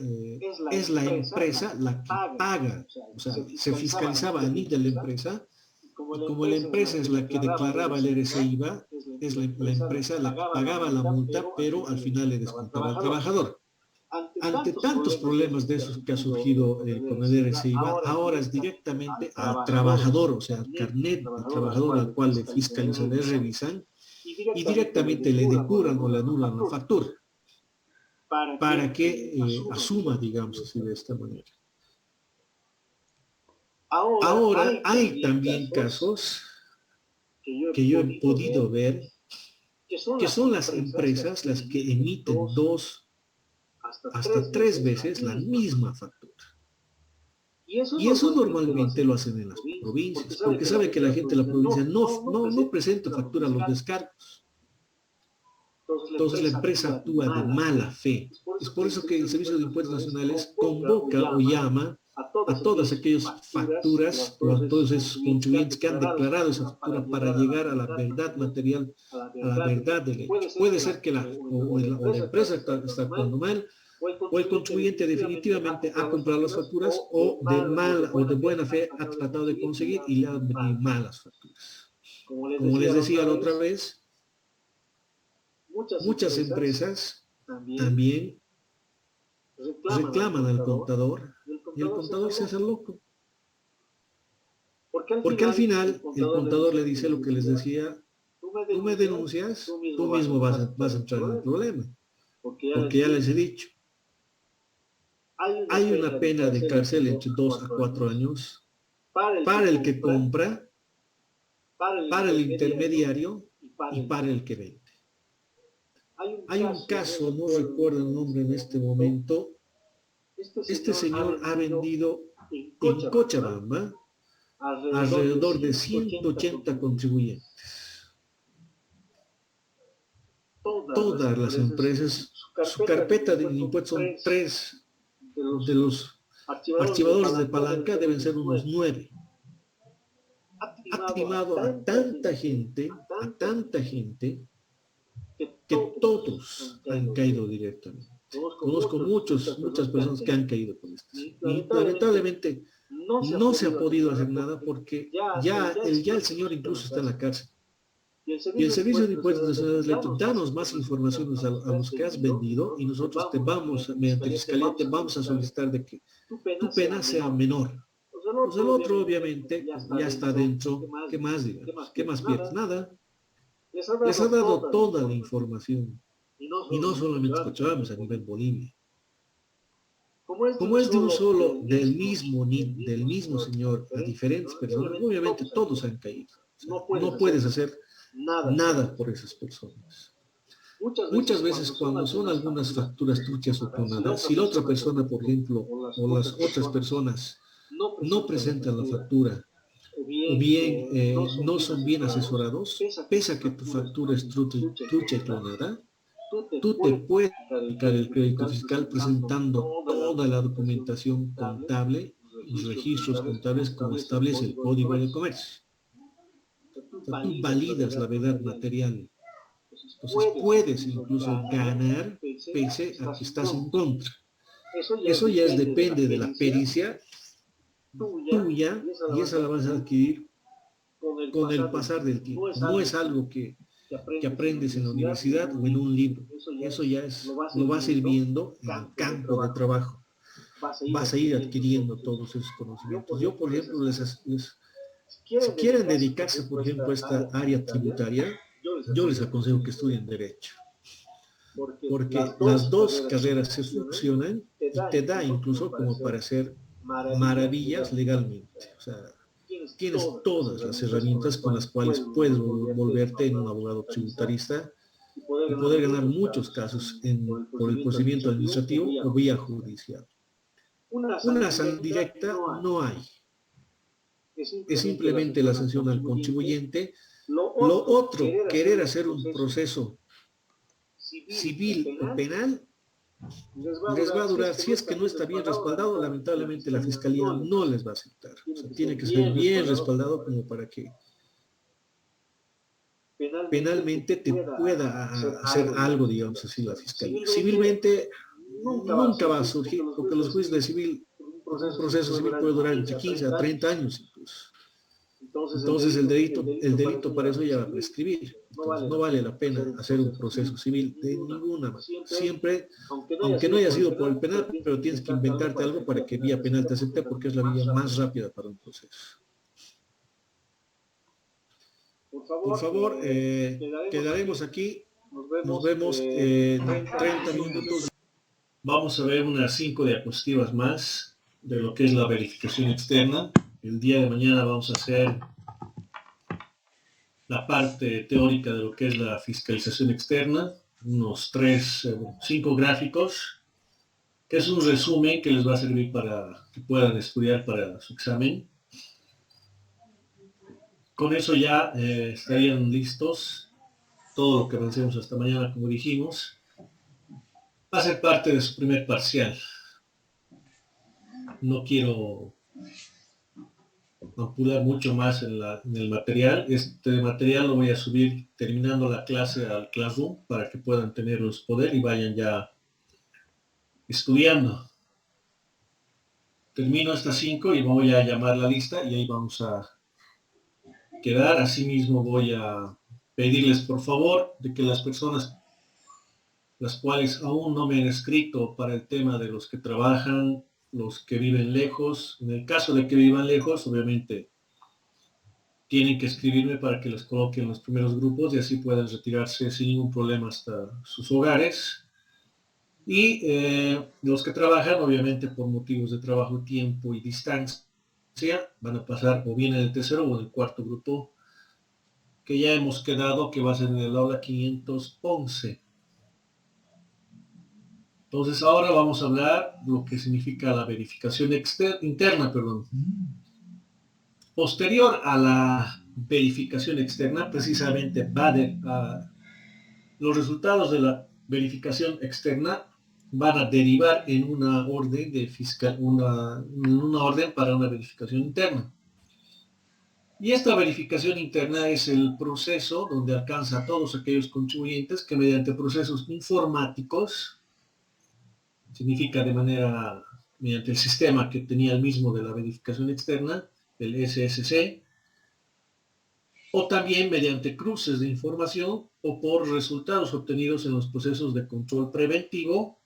es la empresa la que paga, o sea, se fiscalizaba a nivel de la empresa, y como la empresa es la que declaraba el RCIVA, es la empresa la que pagaba la multa, pero al final le descontaba al trabajador. Ante tantos problemas de esos que ha surgido con el RCIVA, ahora es directamente al trabajador, o sea, al carnet del trabajador al cual le fiscalizan, le revisan, y directamente le depuran o le anulan la factura para que asuma, digamos así, de esta manera. Ahora hay también casos que yo he podido ver que son las empresas las que emiten 2 hasta 3 veces la misma factura. Y eso normalmente lo hacen en las provincias, porque sabe que la gente de la provincia no presenta factura a los descargos. Entonces la empresa actúa de mala fe. Es por eso que el Servicio de Impuestos Nacionales convoca o llama a todas aquellas facturas o a todos esos contribuyentes que han declarado esa factura para llegar a la verdad material, a la verdad del hecho. Puede ser que la empresa está actuando mal, o el contribuyente definitivamente ha comprado las facturas, o de buena fe ha tratado de conseguir y le han venido malas facturas. Como les decía la otra vez, muchas empresas también reclaman al contador y el contador se hace loco. Porque al final el contador le dice lo que les decía: tú me denuncias, tú mismo vas a entrar en el problema, porque ya les he dicho. Hay una pena de cárcel entre 2 a 4 años para el que compra, para el intermediario y para el que vende. Hay un caso, no recuerdo el nombre en este momento. Este señor ha vendido en Cochabamba alrededor de 180 contribuyentes. Todas las empresas, su carpeta de impuestos son 3 de los archivadores de palanca, deben ser unos 9. Ha timado a tanta gente, que todos han caído directamente. Conozco muchas personas que han caído con esto. Y lamentablemente no se ha podido hacer nada porque ya el señor incluso está en la cárcel. Y el Servicio de Impuestos Nacionales le dice: danos más informaciones a los que has vendido y nosotros mediante Fiscalía, te vamos a solicitar de que tu pena sea menor. Pues el otro obviamente ya está dentro. ¿Qué más, digamos? ¿Qué más pierdes? Nada. Les ha dado toda la información. Y no solamente Cochabamba, a nivel Bolivia. Como es de un solo, del mismo señor a diferentes personas, obviamente todos han caído. O sea, no puedes hacer nada por esas personas. Muchas veces cuando son algunas facturas truchas o clonadas, si la otra persona, por ejemplo, o las otras personas no presentan la factura, o bien no son bien asesorados, pese a que tu factura es trucha y clonada, tú te puedes aplicar el crédito fiscal presentando toda la documentación contable, los registros contables como establece el Código de Comercio. O sea, tú validas la verdad material. Entonces puedes incluso ganar pese a que estás en contra. Eso ya depende de la pericia tuya y esa la vas a adquirir con el pasar del tiempo. No es algo que aprendes en la universidad o en un libro. Eso ya lo vas a ir viendo en el campo de trabajo. Vas a ir adquiriendo todos esos conocimientos. Yo, por ejemplo, si quieren dedicarse, por ejemplo, a esta área tributaria, yo les aconsejo que estudien Derecho. Porque las dos carreras se fusionan y te da incluso como para hacer maravillas legalmente. O sea, tienes todas las herramientas con las cuales puedes volverte en un abogado tributarista y poder ganar muchos casos por el procedimiento administrativo o vía judicial. Una sanción directa no hay. Es simplemente la sanción al contribuyente Lo otro, querer hacer un proceso civil o penal, les va a durar, si es que no está bien respaldado, lamentablemente la Fiscalía no les va a aceptar. O sea, tiene que ser bien respaldado como para que penalmente te pueda hacer algo, digamos así, la Fiscalía. Civilmente nunca va a surgir, porque los juicios de civil, un proceso civil puede durar entre 15 a 30 años incluso. Entonces el delito para eso ya va a prescribir. Entonces, no vale la pena hacer un proceso civil de ninguna manera. Siempre, aunque no haya sido por el penal, pero tienes que inventarte algo para que vía penal te acepte, porque es la vía más rápida para un proceso. Por favor, quedaremos aquí. Nos vemos en 30 minutos. Vamos a ver unas 5 diapositivas más de lo que es la verificación externa. El día de mañana vamos a hacer la parte teórica de lo que es la fiscalización externa, unos 5 gráficos, que es un resumen que les va a servir para que puedan estudiar para su examen. Con eso ya estarían listos todo lo que avancemos hasta mañana, como dijimos. Va a ser parte de su primer parcial. No quiero ampular mucho más en el material. Este material lo voy a subir terminando la clase al Classroom para que puedan tenerlos poder y vayan ya estudiando. Termino estas 5 y voy a llamar la lista y ahí vamos a quedar. Asimismo voy a pedirles por favor de que las personas las cuales aún no me han escrito para el tema de los que trabajan, los que viven lejos, en el caso de que vivan lejos, obviamente tienen que escribirme para que les coloque en los primeros grupos y así puedan retirarse sin ningún problema hasta sus hogares. Y los que trabajan, obviamente por motivos de trabajo, tiempo y distancia, van a pasar o bien en el tercero o en el cuarto grupo, que ya hemos quedado que va a ser en el aula 511. Entonces ahora vamos a hablar de lo que significa la verificación interna. Posterior a la verificación externa, precisamente los resultados de la verificación externa van a derivar en una orden una orden para una verificación interna. Y esta verificación interna es el proceso donde alcanza a todos aquellos contribuyentes que mediante procesos informáticos, significa mediante el sistema que tenía el mismo de la verificación externa, el SSC, o también mediante cruces de información o por resultados obtenidos en los procesos de control preventivo,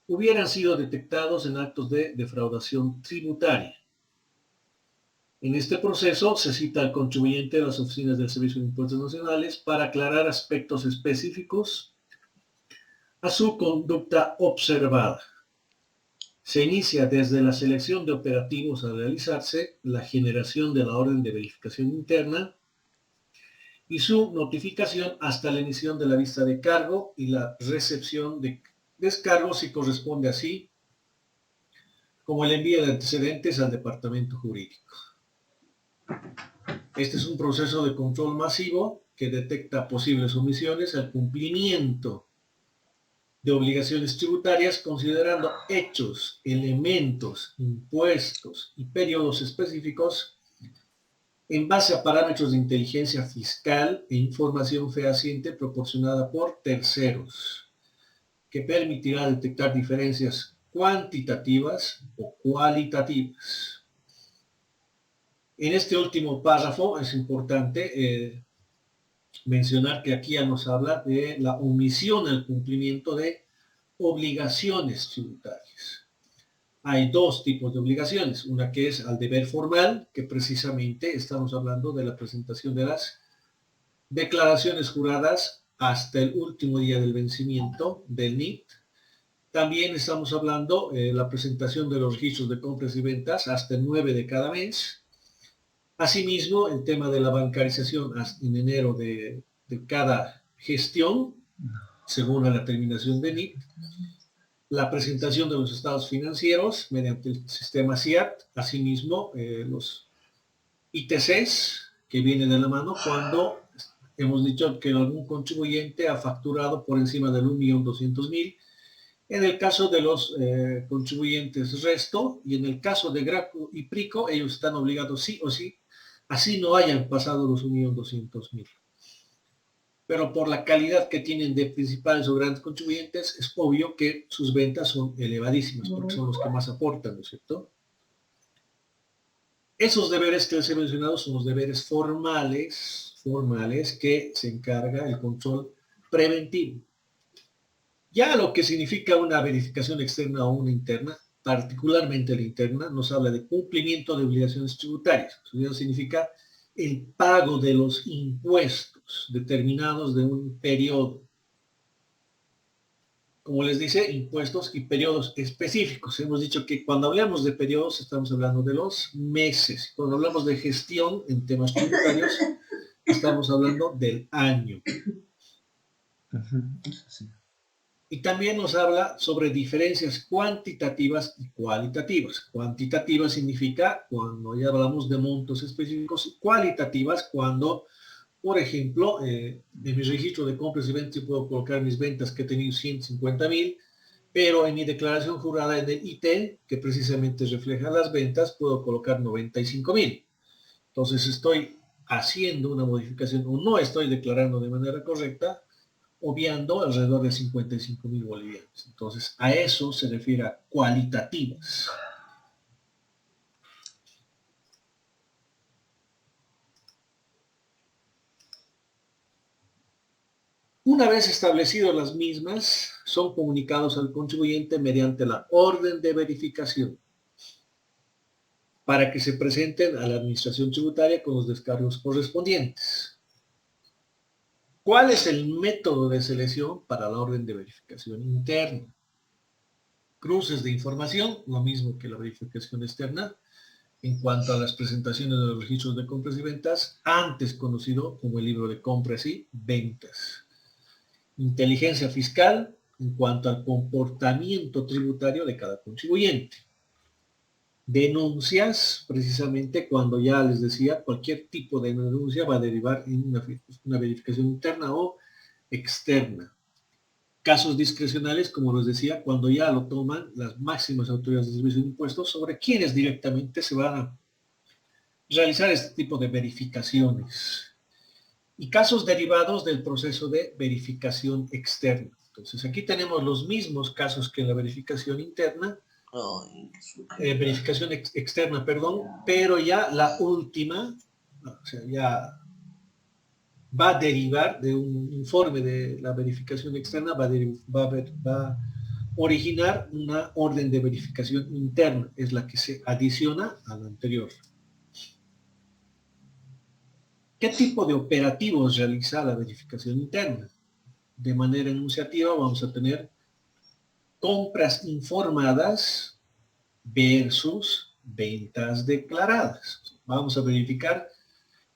hubieran sido detectados en actos de defraudación tributaria. En este proceso se cita al contribuyente a las oficinas del Servicio de Impuestos Nacionales para aclarar aspectos específicos a su conducta observada. Se inicia desde la selección de operativos a realizarse, la generación de la orden de verificación interna y su notificación hasta la emisión de la vista de cargo y la recepción de descargo si corresponde así, como el envío de antecedentes al departamento jurídico. Este es un proceso de control masivo que detecta posibles omisiones al cumplimiento de obligaciones tributarias considerando hechos, elementos, impuestos y periodos específicos en base a parámetros de inteligencia fiscal e información fehaciente proporcionada por terceros, que permitirá detectar diferencias cuantitativas o cualitativas. En este último párrafo es importante mencionar que aquí ya nos habla de la omisión al cumplimiento de obligaciones tributarias. Hay 2 tipos de obligaciones, una que es al deber formal, que precisamente estamos hablando de la presentación de las declaraciones juradas hasta el último día del vencimiento del NIT. También estamos hablando de la presentación de los registros de compras y ventas hasta el 9 de cada mes. Asimismo, el tema de la bancarización en enero de cada gestión, según la terminación de NIT. La presentación de los estados financieros mediante el sistema SIAT. Asimismo, los ITCs que viene de la mano cuando hemos dicho que algún contribuyente ha facturado por encima del 1.200.000. En el caso de los contribuyentes resto, y en el caso de Graco y Prico, ellos están obligados sí o sí, así no hayan pasado los 1.200.000. Pero por la calidad que tienen de principales o grandes contribuyentes, es obvio que sus ventas son elevadísimas, porque son los que más aportan, ¿no es cierto? Esos deberes que les he mencionado son los deberes formales que se encarga el control preventivo. Ya lo que significa una verificación externa o una interna, particularmente la interna, nos habla de cumplimiento de obligaciones tributarias. Eso significa el pago de los impuestos determinados de un periodo. Como les dice, impuestos y periodos específicos. Hemos dicho que cuando hablamos de periodos estamos hablando de los meses. Cuando hablamos de gestión en temas tributarios estamos hablando del año. Y también nos habla sobre diferencias cuantitativas y cualitativas. Cuantitativas significa cuando ya hablamos de montos específicos, y cualitativas cuando, por ejemplo, en mi registro de compras y ventas yo puedo colocar mis ventas que he tenido 150.000, pero en mi declaración jurada en el IT, que precisamente refleja las ventas, puedo colocar 95.000. Entonces estoy haciendo una modificación o no estoy declarando de manera correcta, obviando alrededor de 55.000 bolivianos. Entonces, a eso se refiere a cualitativas. Una vez establecidas las mismas, son comunicados al contribuyente mediante la orden de verificación para que se presenten a la administración tributaria con los descargos correspondientes. ¿Cuál es el método de selección para la orden de verificación interna? Cruces de información, lo mismo que la verificación externa, en cuanto a las presentaciones de los registros de compras y ventas, antes conocido como el libro de compras y ventas. Inteligencia fiscal, en cuanto al comportamiento tributario de cada contribuyente. Denuncias, precisamente cuando ya les decía, cualquier tipo de denuncia va a derivar en una verificación interna o externa. Casos discrecionales, como les decía, cuando ya lo toman las máximas autoridades de servicio de impuestos sobre quienes directamente se van a realizar este tipo de verificaciones. Y casos derivados del proceso de verificación externa. Entonces aquí tenemos los mismos casos que en la verificación interna, verificación externa, perdón, pero ya la última, o sea, ya va a derivar de un informe de la verificación externa, va a originar una orden de verificación interna, es la que se adiciona a la anterior. ¿Qué tipo de operativos realiza la verificación interna? De manera enunciativa vamos a tener compras informadas versus ventas declaradas. Vamos a verificar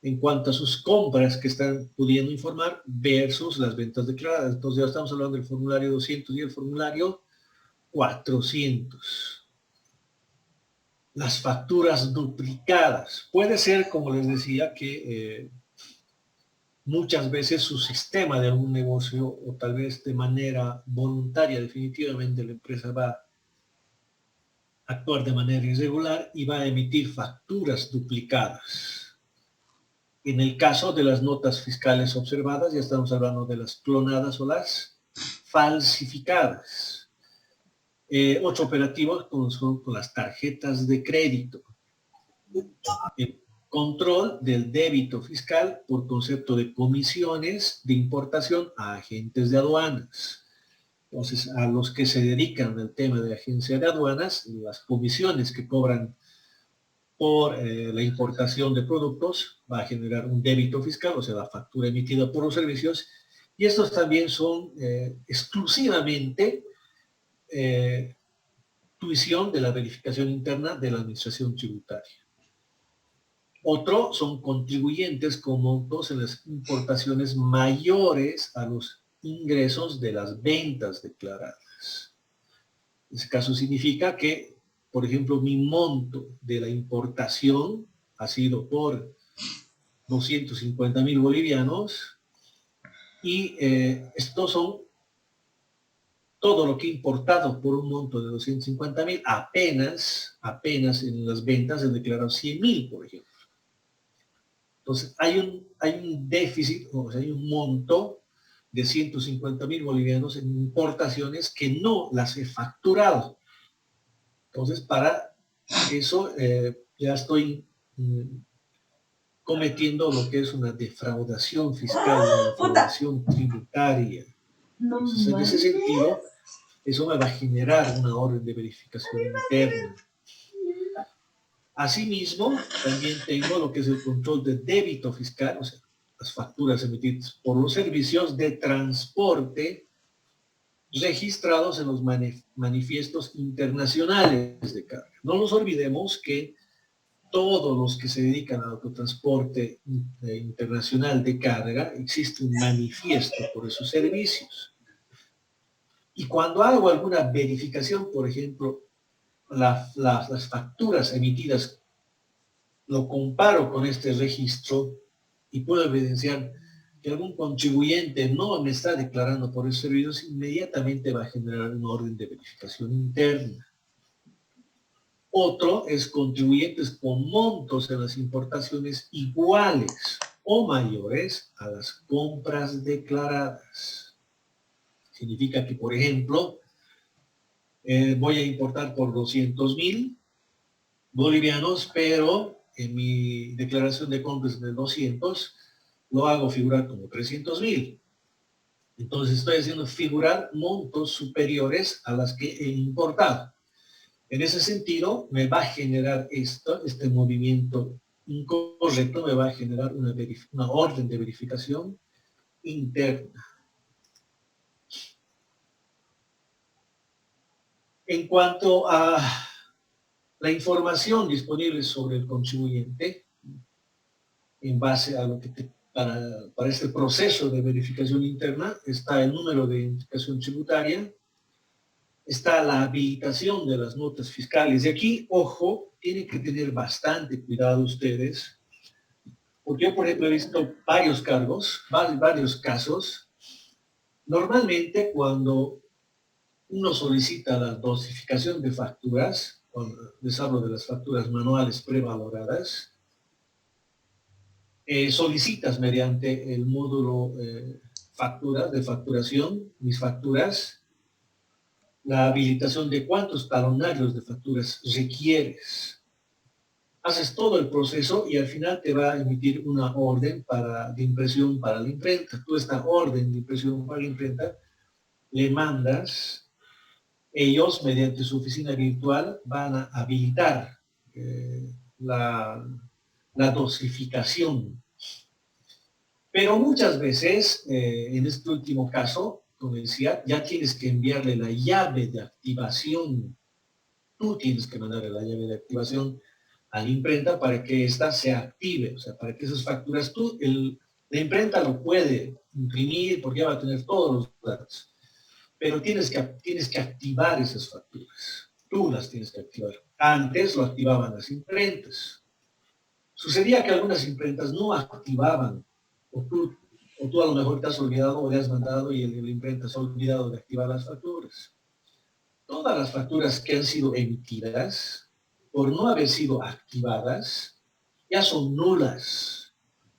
en cuanto a sus compras que están pudiendo informar versus las ventas declaradas. Entonces ya estamos hablando del formulario 200 y el formulario 400. Las facturas duplicadas. Puede ser, como les decía, que muchas veces su sistema de algún negocio o tal vez de manera voluntaria, definitivamente la empresa va a actuar de manera irregular y va a emitir facturas duplicadas. En el caso de las notas fiscales observadas, ya estamos hablando de las clonadas o las falsificadas. Otro operativo son con las tarjetas de crédito. El control del débito fiscal por concepto de comisiones de importación a agentes de aduanas. Entonces, a los que se dedican al tema de agencia de aduanas, las comisiones que cobran por la importación de productos va a generar un débito fiscal, o sea, la factura emitida por los servicios, y estos también son exclusivamente tuición de la verificación interna de la administración tributaria. Otro son contribuyentes con montos en las importaciones mayores a los ingresos de las ventas declaradas. En ese caso significa que, por ejemplo, mi monto de la importación ha sido por 250.000 bolivianos, y estos son todo lo que he importado por un monto de 250.000, apenas en las ventas he declarado 100.000, por ejemplo. Entonces, hay un déficit, o sea, hay un monto de 150.000 bolivianos en importaciones que no las he facturado. Entonces, para eso ya estoy cometiendo lo que es una defraudación fiscal, una defraudación tributaria. Entonces, en ese sentido, eso me va a generar una orden de verificación interna. Asimismo, también tengo lo que es el control de débito fiscal, o sea, las facturas emitidas por los servicios de transporte registrados en los manifiestos internacionales de carga. No nos olvidemos que todos los que se dedican al autotransporte internacional de carga, existe un manifiesto por esos servicios. Y cuando hago alguna verificación, por ejemplo, las facturas emitidas, lo comparo con este registro y puedo evidenciar que algún contribuyente no me está declarando por esos servicios, inmediatamente va a generar una orden de verificación interna. Otro es contribuyentes con montos en las importaciones iguales o mayores a las compras declaradas. Significa que, por ejemplo, voy a importar por 200.000 bolivianos, pero en mi declaración de compras de 200 lo hago figurar como 300.000. Entonces estoy haciendo figurar montos superiores a las que he importado. En ese sentido, me va a generar este movimiento incorrecto, me va a generar una orden de verificación interna. En cuanto a la información disponible sobre el contribuyente, en base a lo que para este proceso de verificación interna, está el número de identificación tributaria, está la habilitación de las notas fiscales. Y aquí, ojo, tienen que tener bastante cuidado ustedes, porque yo, por ejemplo, he visto varios casos. Normalmente, cuando uno solicita la dosificación de facturas, les hablo de las facturas manuales prevaloradas, solicitas mediante el módulo facturas, de facturación, mis facturas, la habilitación de cuántos talonarios de facturas requieres. Haces todo el proceso y al final te va a emitir una orden de impresión para la imprenta. Tú esta orden de impresión para la imprenta le mandas, ellos mediante su oficina virtual van a habilitar la dosificación. Pero muchas veces, en este último caso, como decía, ya tienes que enviarle la llave de activación. Tú tienes que mandarle la llave de activación a la imprenta para que ésta se active, o sea, para que esas facturas la imprenta lo puede imprimir porque ya va a tener todos los datos. Pero tienes que activar esas facturas. Tú las tienes que activar. Antes lo activaban las imprentas. Sucedía que algunas imprentas no activaban, o tú a lo mejor te has olvidado o le has mandado y la imprenta se ha olvidado de activar las facturas. Todas las facturas que han sido emitidas, por no haber sido activadas, ya son nulas,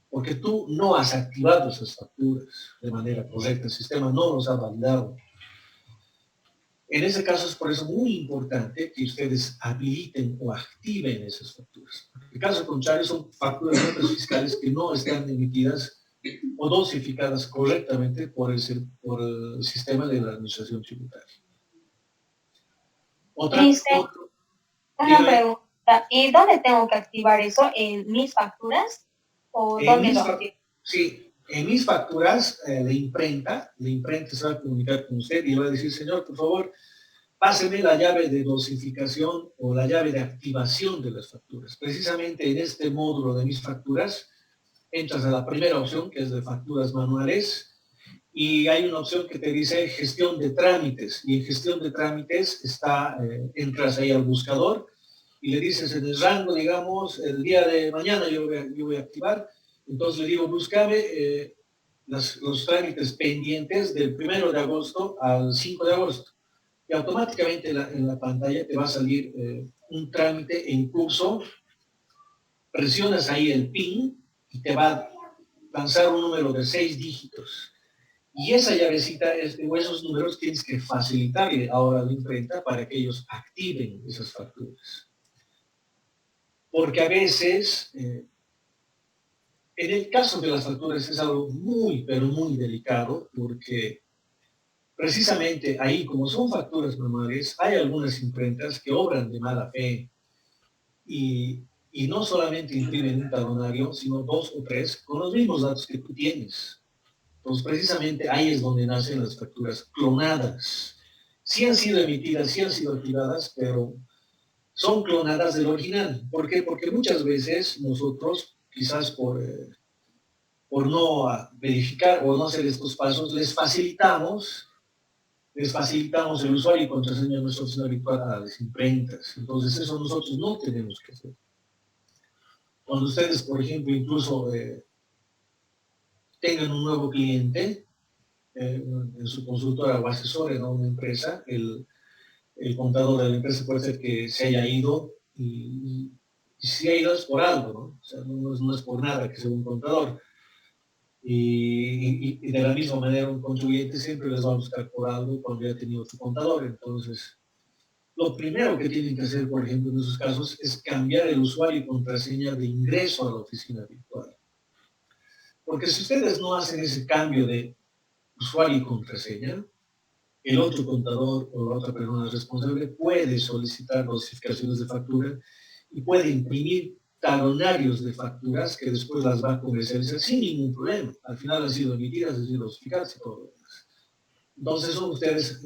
porque tú no has activado esas facturas de manera correcta, el sistema no los ha validado. En ese caso es por eso muy importante que ustedes habiliten o activen esas facturas. En caso contrario, son facturas de notas fiscales que no están emitidas o dosificadas correctamente por el sistema de la administración tributaria. Una pregunta. ¿Y dónde tengo que activar eso? ¿En mis facturas? ¿O dónde lo activo? Sí, en mis facturas, la imprenta se va a comunicar con usted y le va a decir, señor, por favor, páseme la llave de dosificación o la llave de activación de las facturas. Precisamente en este módulo de mis facturas, entras a la primera opción, que es de facturas manuales, y hay una opción que te dice gestión de trámites. Y en gestión de trámites entras ahí al buscador y le dices en el rango, digamos, el día de mañana yo voy a activar Entonces le digo, búscame los trámites pendientes del 1 de agosto al 5 de agosto. Y automáticamente en la pantalla te va a salir un trámite en curso. Presionas ahí el PIN y te va a lanzar un número de 6 dígitos. Y esa llavecita, o esos números tienes que facilitarle ahora a la imprenta para que ellos activen esas facturas. Porque a veces, en el caso de las facturas es algo muy, pero muy delicado, porque precisamente ahí, como son facturas normales, hay algunas imprentas que obran de mala fe y no solamente imprimen un talonario, sino 2 o 3 con los mismos datos que tú tienes. Entonces, precisamente ahí es donde nacen las facturas clonadas. Sí han sido emitidas, sí han sido activadas, pero son clonadas del original. ¿Por qué? Porque muchas veces nosotros, quizás por no verificar o no hacer estos pasos, les facilitamos el usuario y contraseña de nuestra oficina virtual a las imprentas. Entonces, eso nosotros no tenemos que hacer. Cuando ustedes, por ejemplo, incluso tengan un nuevo cliente en su consultora o asesor en una empresa, el contador de la empresa puede ser que se haya ido y si ha ido es por algo, ¿no? O sea, no es por nada que sea un contador. Y de la misma manera un contribuyente siempre les va a buscar por algo cuando ya ha tenido su contador. Entonces, lo primero que tienen que hacer, por ejemplo, en esos casos, es cambiar el usuario y contraseña de ingreso a la oficina virtual. Porque si ustedes no hacen ese cambio de usuario y contraseña, el otro contador o la otra persona responsable puede solicitar notificaciones de factura y puede imprimir talonarios de facturas que después las va a comercializar sin ningún problema. Al final han sido emitidas, han sido notificadas y todo lo demás. Entonces eso a ustedes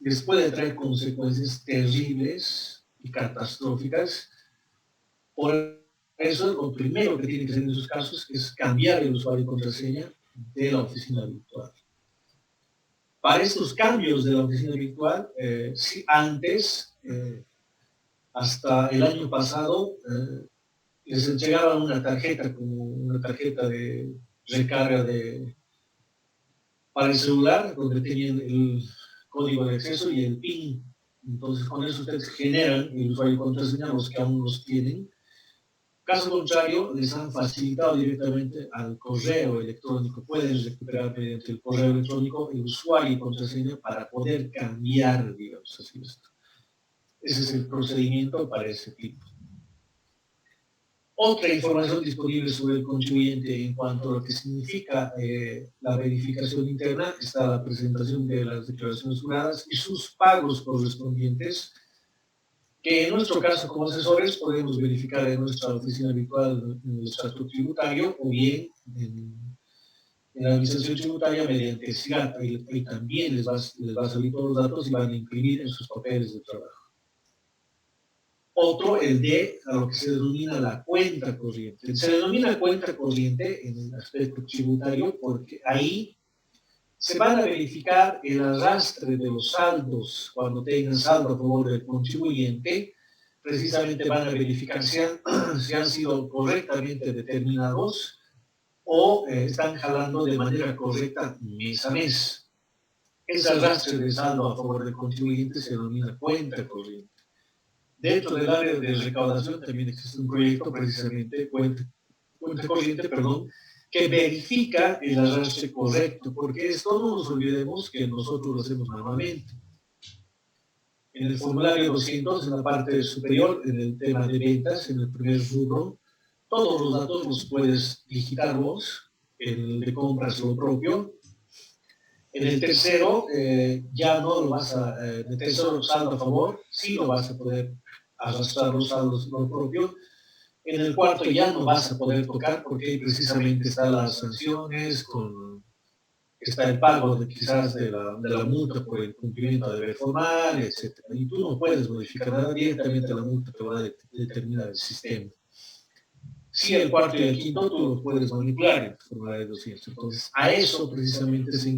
les puede traer consecuencias terribles y catastróficas. Por eso lo primero que tienen que hacer en esos casos es cambiar el usuario y contraseña de la oficina virtual. Para estos cambios de la oficina virtual, antes, hasta el año pasado, les entregaban una tarjeta, como una tarjeta de recarga para el celular, donde tenían el código de acceso y el PIN. Entonces, con eso ustedes generan el usuario y contraseña, los que aún los tienen. Caso contrario, les han facilitado directamente al correo electrónico. Pueden recuperar mediante el correo electrónico el usuario y contraseña para poder cambiar, digamos así, esto. Ese es el procedimiento para ese tipo. Otra información disponible sobre el contribuyente en cuanto a lo que significa la verificación interna está la presentación de las declaraciones juradas y sus pagos correspondientes, que en nuestro caso como asesores podemos verificar en nuestra oficina virtual en el extracto tributario o bien en la administración tributaria mediante SIGAT. Ahí también les va a salir todos los datos y van a imprimir en sus papeles de trabajo. Otro, el de a lo que se denomina la cuenta corriente. Se denomina cuenta corriente en el aspecto tributario porque ahí se van a verificar el arrastre de los saldos cuando tengan saldo a favor del contribuyente. Precisamente van a verificar si han sido correctamente determinados o están jalando de manera correcta mes a mes. Ese arrastre de saldo a favor del contribuyente se denomina cuenta corriente. Dentro del área de recaudación también existe un proyecto precisamente, cuenta corriente, que verifica el arrastre correcto, porque esto no nos olvidemos que nosotros lo hacemos manualmente. En el formulario 200, en la parte superior, en el tema de ventas, en el primer rubro, todos los datos los puedes digitar vos, el de compras solo propio. En el tercero, ya no lo vas a meter solo saldo a favor, sí lo vas a poder arrastrar los saldos lo propio. En el cuarto ya no vas a poder tocar porque ahí precisamente están las sanciones, está el pago quizás de la multa por el cumplimiento de deber formal, etc. Y tú no puedes modificar nada, directamente la multa te va a determinar el sistema. Sí, el cuarto y el quinto tú lo puedes manipular en tu formulario de 200. Entonces, a eso precisamente se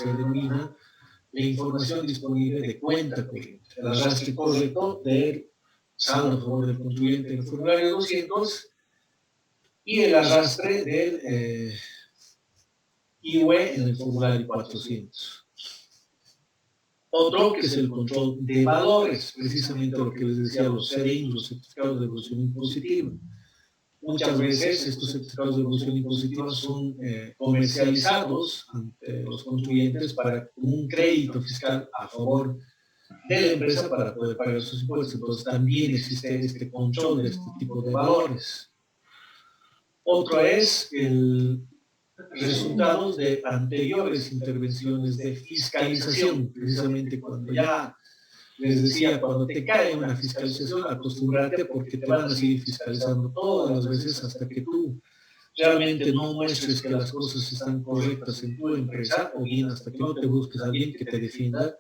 denomina la información disponible de cuenta corriente. El arrastre correcto del saldo a favor del contribuyente en el formulario 200 y el arrastre del IUE en el formulario 400. Otro que es el control de valores, precisamente lo que les decía, los CERIN, los certificados de evolución impositiva. Muchas veces estos certificados de evolución impositiva son comercializados ante los contribuyentes para un crédito fiscal a favor de la empresa para poder pagar sus impuestos. Entonces también existe este control de este tipo de valores. Otro es el resultados de anteriores intervenciones de fiscalización, precisamente cuando ya les decía, cuando te cae una fiscalización, acostúmbrate porque te van a seguir fiscalizando todas las veces hasta que tú realmente no muestres que las cosas están correctas en tu empresa, o bien hasta que no te busques a alguien que te defienda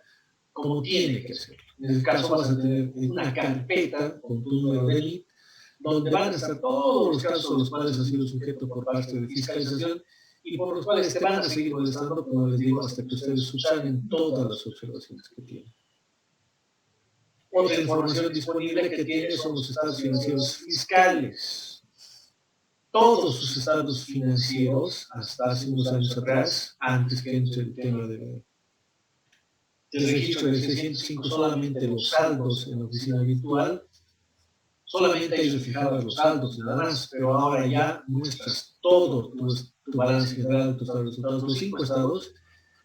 como tiene que ser. En el caso vas a tener una carpeta con tu número de NIT, donde van a estar todos los casos a los cuales has sido sujeto por parte de fiscalización y por los cuales te van a seguir molestando, como les digo, hasta que ustedes subsanen todas las observaciones que tienen. Otra información disponible que tiene son los estados financieros fiscales. Todos sus estados financieros, hasta hace unos años atrás, antes que entre el tema del registro del 605, solamente los saldos en la oficina virtual, solamente ahí reflejabas los saldos y nada más, pero ahora ya muestras todo tu balance general, tus resultados, los 5 estados,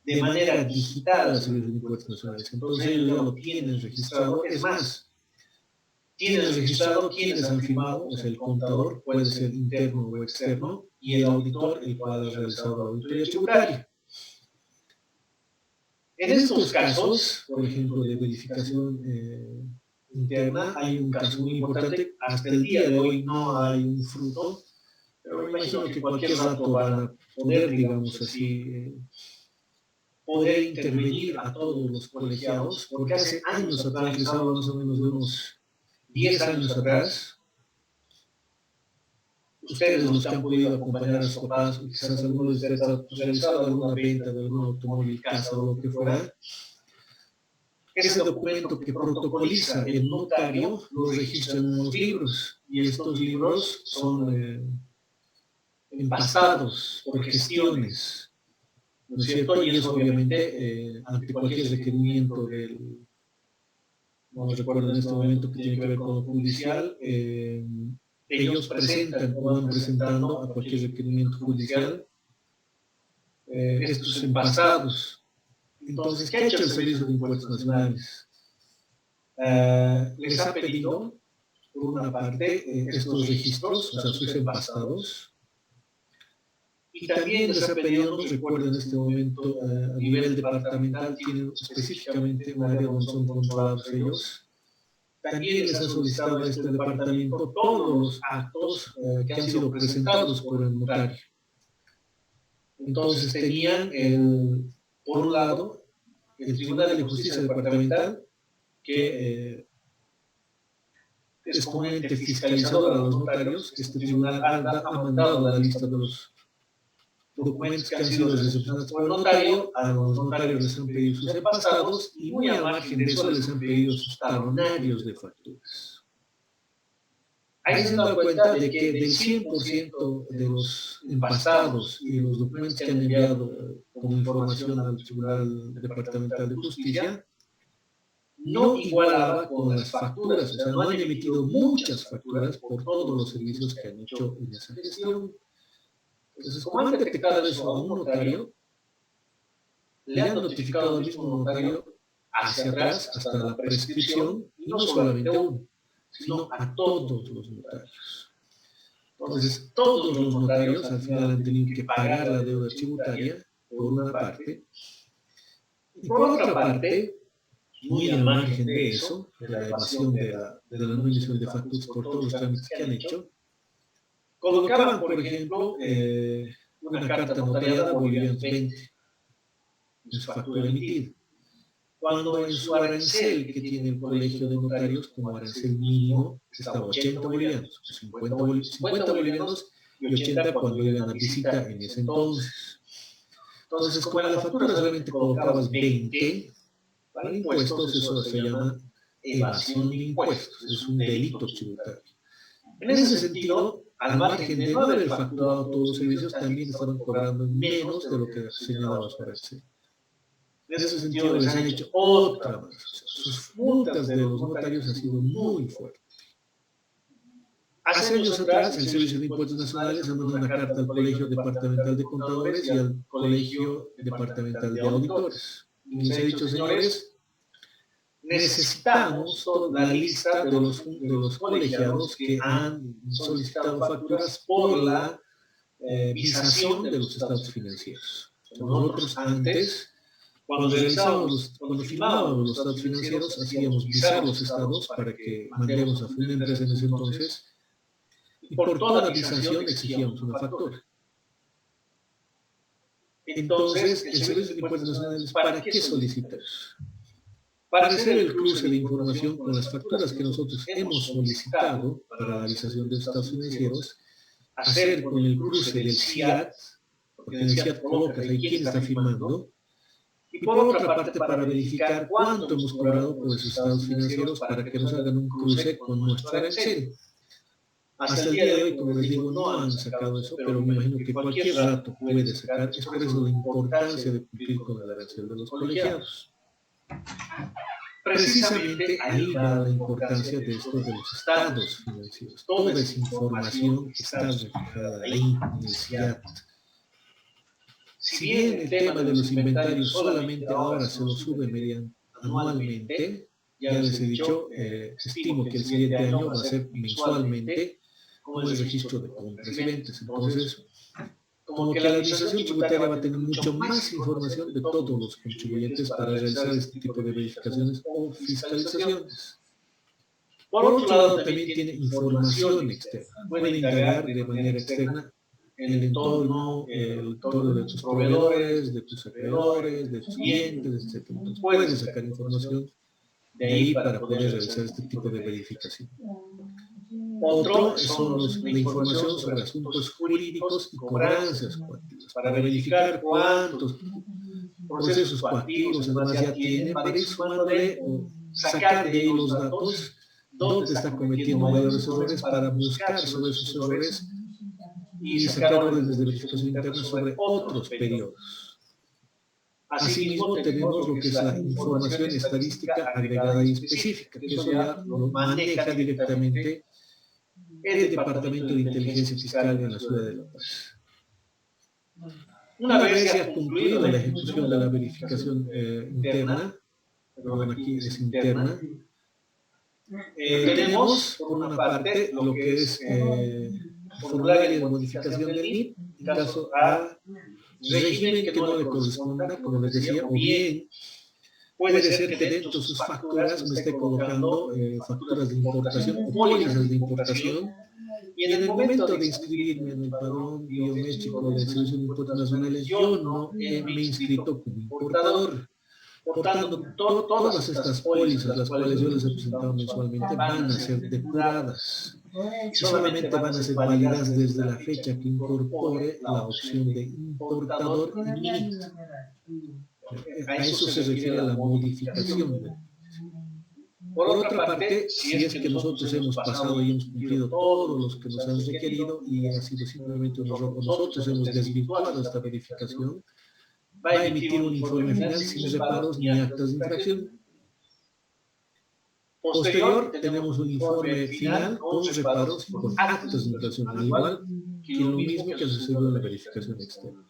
de manera digital a los impuestos nacionales. Entonces ellos ya lo tienen registrado. Es más, tienen registrado quienes han firmado, o sea, el contador puede ser interno o externo, y el auditor, el cual ha realizado la auditoría tributaria. En estos casos, por ejemplo, de verificación interna, hay un caso muy importante. Hasta el día de hoy no hay un fruto, pero me imagino que cualquier rato van a poder, digamos así, poder intervenir a todos los colegiados, porque hace años atrás, les hablo más o menos de unos 10 años atrás, ustedes los que han podido acompañar a sus papás, quizás algunos de ustedes han realizado alguna venta de algún automóvil, casa o lo que fuera, ese documento que protocoliza el notario lo registra en unos libros, y estos libros son empastados por gestiones, ¿no es cierto? Y eso obviamente, ante cualquier requerimiento del, no recuerdo en este momento que tiene que ver con lo judicial, ellos presentan o van presentando a cualquier requerimiento judicial estos empastados. Entonces, ¿qué ha hecho el Servicio de Impuestos Nacionales? Les ha pedido, por una parte, estos registros, o sea, sus empastados, y también les ha pedido, no recuerdo en este momento, a nivel departamental, tienen específicamente un área donde son controlados ellos. También les ha solicitado a este departamento todos los actos que han sido presentados por el notario. Entonces tenían, por un lado, el Tribunal de Justicia Departamental, que es como un ente fiscalizador a los notarios. Este tribunal ha mandado la lista de los documentos que han sido recepcionados por el notario. A los notarios les han pedido sus empastados y muy al margen de eso les han pedido sus talonarios de facturas. Ahí se han dado cuenta de que del 100% de los empastados y los documentos que han enviado como información al Tribunal Departamental de Justicia no igualaba con las facturas, o sea, no han emitido muchas facturas por todos los servicios que han hecho en esa gestión. Entonces, como han detectado eso a un notario, le han notificado al mismo notario hacia atrás, hasta la prescripción, y no solamente a uno, sino a todos los notarios. Entonces, todos los notarios al final han tenido que pagar la deuda tributaria, por una parte, y por otra parte, muy al margen de eso, de la evasión de la no emisión de facturas por todos los trámites que han hecho, colocaban, por ejemplo, una carta notariada bolivianos 20 en su factura emitida, cuando en su arancel que tiene el colegio de notarios como arancel mínimo estaba 80 bolivianos, 50 bolivianos y 80 cuando iban a visita en ese entonces. Entonces, como en la factura realmente colocabas 20, para impuestos eso se llama evasión de impuestos, es un delito tributario. En ese sentido, al margen de no haber facturado todos los servicios, también estaban cobrando menos de lo que señalaba su arancel. En ese sentido, les han hecho otra más. O sea, sus multas de los notarios han sido muy fuertes. Hace años atrás, el Servicio de Impuestos Nacionales ha mandado una carta al Colegio Departamental de Contadores y al Colegio Departamental de Auditores. Y les he dicho, señores, necesitamos toda la lista de los colegiados que han solicitado facturas por la visación de los estados financieros. Nosotros antes, cuando firmábamos los estados financieros, hacíamos visar los estados para que mandemos a Funembres en ese entonces, y por toda visación exigíamos una factura. Entonces, el Servicio de Impuestos Nacionales, ¿para qué solicita eso? Para hacer el cruce de información con las facturas que nosotros hemos solicitado para la visación de estados financieros, hacer con el cruce del CIAT, porque en el CIAT colocas ahí quién está firmando, y por otra parte para verificar cuánto hemos cobrado por esos estados financieros para que nos hagan un cruce con nuestro arancel. Hasta el día de hoy, como les digo, no han sacado eso, pero me imagino que cualquier rato puede sacar. Es por eso la importancia de cumplir con el arancel de los colegiados. Precisamente ahí va la importancia de esto de los estados financieros. Toda esa información está reflejada ahí en el CIAT. Si bien el tema de los inventarios solamente ahora se lo sube anualmente, ya les he dicho, estimo que el siguiente año va a ser mensualmente con el registro de compras y ventas. Entonces, como que la administración tributaria va a tener mucho más información de todos los contribuyentes para realizar este tipo de verificaciones o fiscalizaciones. Por otro lado, también tiene información externa. Puede indagar de manera externa el entorno de tus proveedores, de tus acreedores, de tus clientes, etc. Entonces, puedes sacar información de ahí para poder realizar este tipo de verificación. Otro son la información sobre asuntos jurídicos y cobranzas coactivas, para verificar cuántos procesos coactivos además ya tienen, para ir sumándole o sacar de ahí los datos dónde está cometiendo mayores errores para buscar sobre esos errores y sacar órdenes de verificación interna sobre otros periodos. Asimismo, tenemos lo que es la información estadística agregada y específica, que eso ya lo maneja directamente el Departamento de Inteligencia Fiscal en la ciudad de La Paz. Una vez ya concluido la ejecución de la verificación interna, perdón, aquí es interna, tenemos por una parte lo que es formulario de modificación del NIP, en caso a régimen que no le corresponda, como les decía, o bien puede ser que dentro de sus facturas me esté colocando facturas de importación o pólizas de importación, y en el momento de inscribirme en el padrón biométrico del Servicio de Impuestos Nacionales, yo no me he inscrito como importador. Por tanto, todas estas pólizas, las cuales yo les he presentado mensualmente, van a ser depuradas. Y solamente van a ser válidas desde la fecha que incorpore la opción de importador y NIT. A eso se refiere a la modificación. Por otra parte, si es que nosotros hemos pasado y hemos cumplido todos los que nos han requerido y ha sido simplemente un error, nosotros hemos desvirtuado esta verificación, va a emitir un informe final sin reparos ni actas de infracción. Posterior, tenemos un informe final con reparos y con actas de infracción, al igual que lo mismo que sucedió en la verificación externa.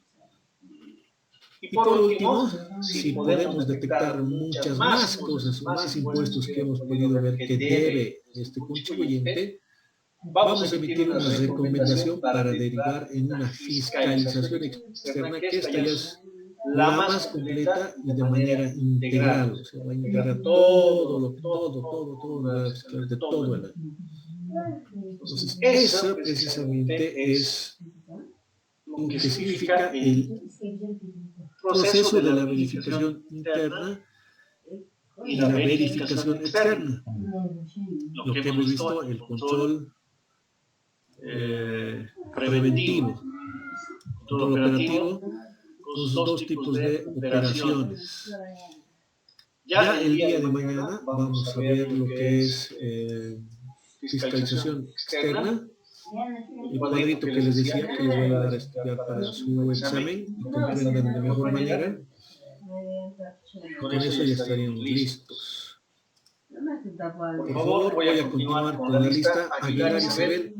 Y por último, si podemos detectar muchas más cosas, más impuestos que hemos podido ver que debe este contribuyente, vamos a emitir una recomendación para derivar en una fiscalización externa, que esta ya es la más completa y de manera integral. O sea, va a integrar todo de todo el año. Entonces, eso precisamente es lo que significa el proceso de la verificación interna y la verificación externa. Lo que hemos visto, el control preventivo, control operativo, los dos tipos de operaciones. Ya el día de mañana vamos a ver lo que es fiscalización externa el cuadrito que les decía que les voy a ayudar a estudiar para su examen y comprendan de mejor manera. Con eso ya estaríamos listos. Por favor, voy a continuar con la lista. Aguilar Isabel.